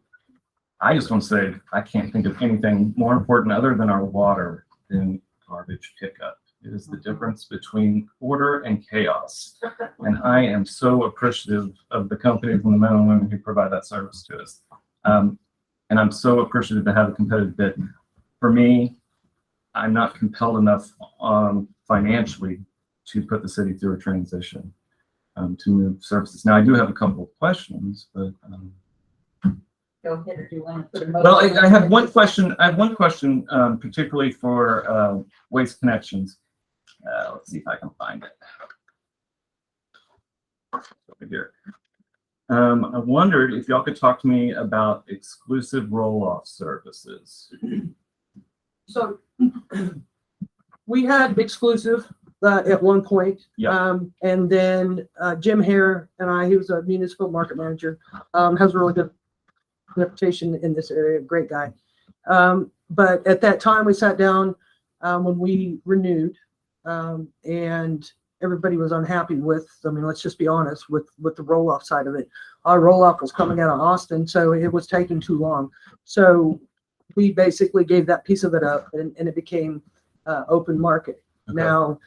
I just want to say, I can't think of anything more important other than our water than garbage pickup. It is the difference between order and chaos. And I am so appreciative of the companies and the men and women who provide that service to us. And I'm so appreciative to have a competitive bid. For me, I'm not compelled enough financially to put the city through a transition to move services. Now, I do have a couple of questions, but Go ahead, or do you want to put a motion? well, I have one question. I have one question, particularly for Waste Connections. Let's see if I can find it. Over here. I wondered if y'all could talk to me about exclusive roll-off services. So we had exclusive at one point. Yeah. And then Jim Hare and I, he was a municipal market manager, has a really good reputation in this area, great guy. But at that time we sat down when we renewed and everybody was unhappy with, I mean, let's just be honest, with the roll-off side of it. Our roll-off was coming out of Austin, so it was taking too long. So we basically gave that piece of it up and it became open market. Okay. Now,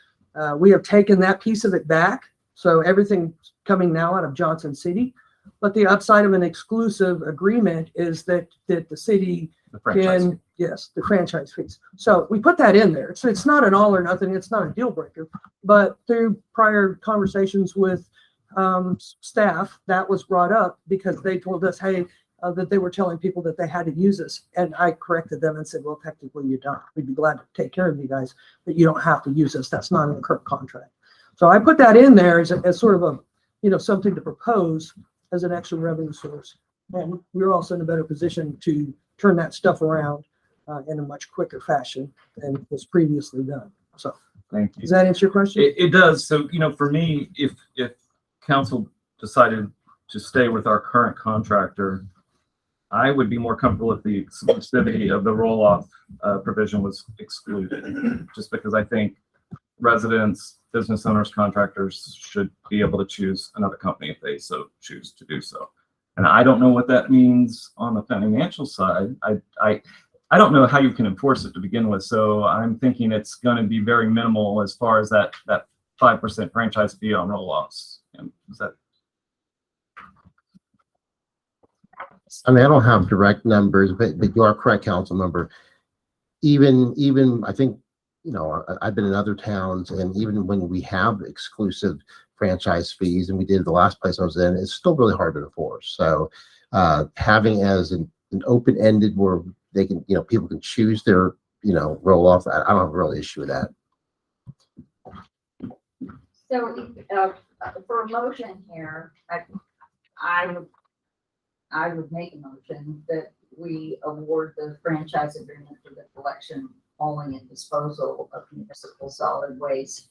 we have taken that piece of it back. So everything's coming now out of Johnson City. But the upside of an exclusive agreement is that the city The franchise. can, yes, the franchise fees. So we put that in there. So it's not an all or nothing. It's not a deal breaker. But through prior conversations with staff, that was brought up because they told us, hey, that they were telling people that they had to use this. And I corrected them and said, well, technically you don't. We'd be glad to take care of you guys, but you don't have to use this. That's not in the current contract. So I put that in there as sort of a, something to propose as an extra revenue source. And we're also in a better position to turn that stuff around in a much quicker fashion than was previously done. So Thank you. does that answer your question? It does. So, for me, if council decided to stay with our current contractor, I would be more comfortable if the exclusivity of the roll-off provision was excluded, just because I think residents, business owners, contractors should be able to choose another company if they so choose to do so. And I don't know what that means on the financial side. I don't know how you can enforce it to begin with. So I'm thinking it's going to be very minimal as far as that 5% franchise fee on roll-offs. And is that? I mean, I don't have direct numbers, but you are correct, council member. Even I think, I've been in other towns, and even when we have exclusive franchise fees, and we did the last place I was in, it's still really hard to enforce. So having as an open-ended where they can, people can choose their, roll off, I don't have a real issue with that. So, for a motion here, I would make a motion that we award the franchise agreement for the collection, hauling, and disposal of municipal solid waste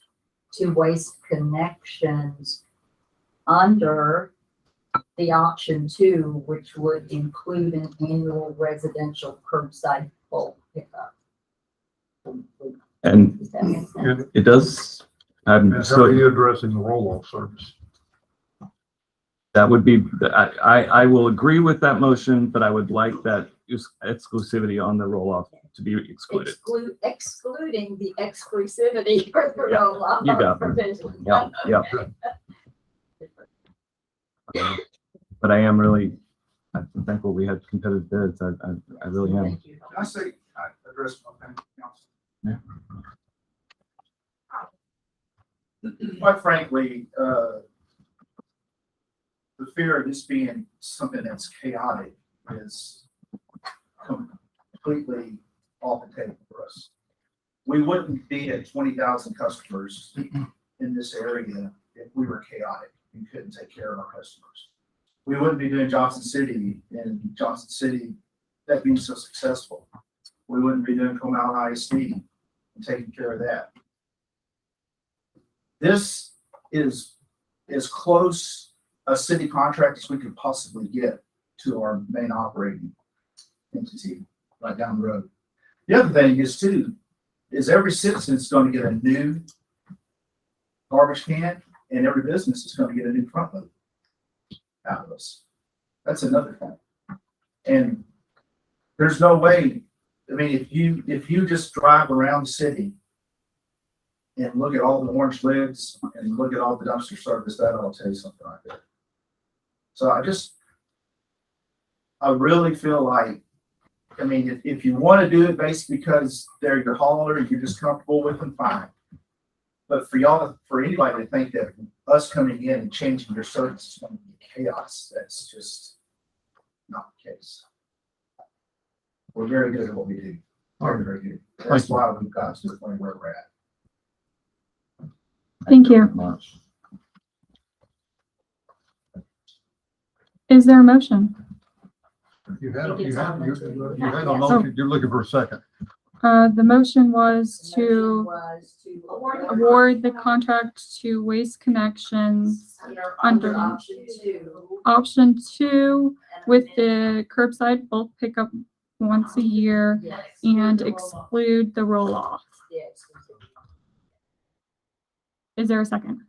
to Waste Connections under the option 2, which would include an annual residential curbside bulk pickup. And Does that make sense? it does. And how are you addressing the roll-off service? That would be, I will agree with that motion, but I would like that exclusivity on the roll-off to be excluded. Excluding the exclusivity for the Yeah, roll-off you got it. provision. Yeah. But I am really, I'm thankful we had competitive bids. I really am. Thank you. I addressed my family council. Quite frankly, the fear of this being something that's chaotic is completely off the table for us. We wouldn't be at 20,000 customers in this area if we were chaotic and couldn't take care of our customers. We wouldn't be doing Johnson City and Johnson City that being so successful. We wouldn't be doing Comal Mountain ISD and taking care of that. This is as close a city contract as we could possibly get to our main operating entity right down the road. The other thing is too, is every citizen is going to get a new garbage can and every business is going to get a new front load out of us. That's another thing. And there's no way, I mean, if you just drive around the city and look at all the orange lids and look at all the dumpster service, that'll tell you something like that. So I really feel like, I mean, if you want to do it based because they're your hauler and you're just comfortable with them, fine. But for anybody to think that us coming in and changing your service is going to be chaos, that's just not the case. We're very good at what we do. Very, very good. That's why we've got to the point where we're at. Thank you. Is there a motion? You had a motion, you're looking for a second. The motion was to Was to award the contract to Waste Connections under under option 2. option 2 with the curbside bulk pickup once a year Yes. and exclude the roll-off. Yes. Is there a second?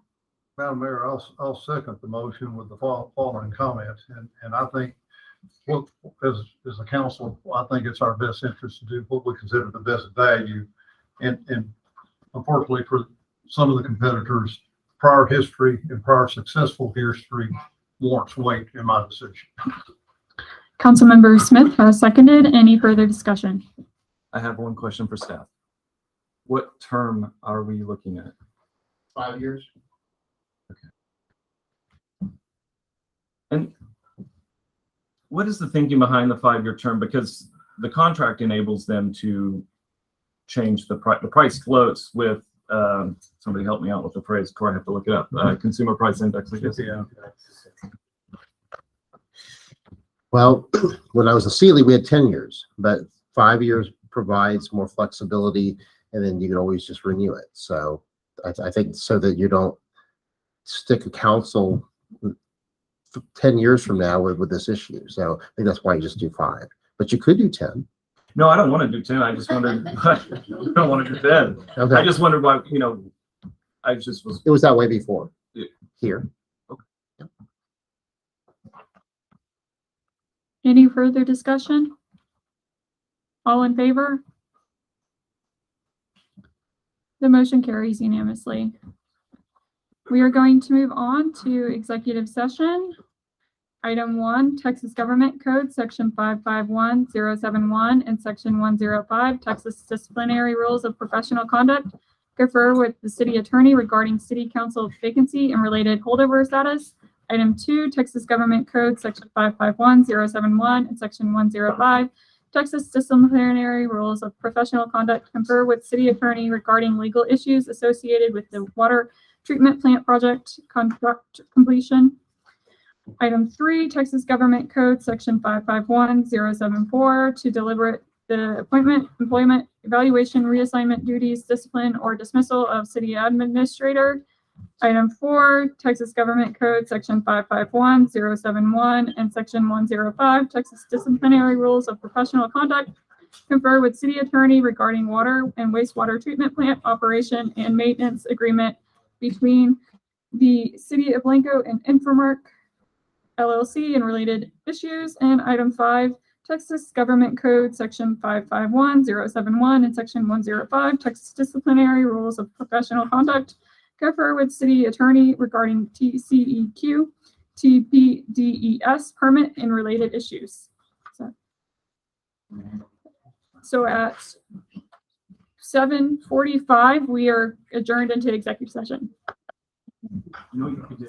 Madam Mayor, I'll second the motion with the following comments, and I think, well, as a council, I think it's our best interest to do what we consider the best value. And unfortunately for some of the competitors, prior history and prior successful history warrants weight in my decision. Councilmember Smith has seconded. Any further discussion? I have one question for staff. What term are we looking at? 5 years. And what is the thinking behind the 5-year term? Because the contract enables them to change the price. The price floats with, somebody help me out with the phrase, Corey, I have to look it up. Consumer price index, I guess. Yeah. Well, when I was a Sealy, we had 10 years, but 5 years provides more flexibility, and then you can always just renew it. So I think so that you don't stick a council 10 years from now with this issue. So I think that's why you just do 5, but you could do 10. No, I don't want to do 10. I just wondered, I don't want to do 10. Okay. I just wondered why, I just was. It was that way before. Yeah. Here. Any further discussion? All in favor? The motion carries unanimously. We are going to move on to executive session. Item 1, Texas Government Code, Section 551071 and Section 105, Texas Disciplinary Rules of Professional Conduct. Confer with the city attorney regarding city council vacancy and related holdover status. Item 2, Texas Government Code, Section 551071 and Section 105, Texas Disciplinary Rules of Professional Conduct. Confer with city attorney regarding legal issues associated with the water treatment plant project contract completion. Item 3, Texas Government Code, Section 551074, to deliberate the appointment, employment, evaluation, reassignment duties, discipline, or dismissal of city administrator. Item 4, Texas Government Code, Section 551071 and Section 105, Texas Disciplinary Rules of Professional Conduct. Confer with city attorney regarding water and wastewater treatment plant operation and maintenance agreement between the City of Blanco and Infomark LLC and related issues. And item 5, Texas Government Code, Section 551071 and Section 105, Texas Disciplinary Rules of Professional Conduct. Confer with city attorney regarding TCEQ, TPDES permit and related issues. So, So at 7:45, we are adjourned into executive session. You know what you could do?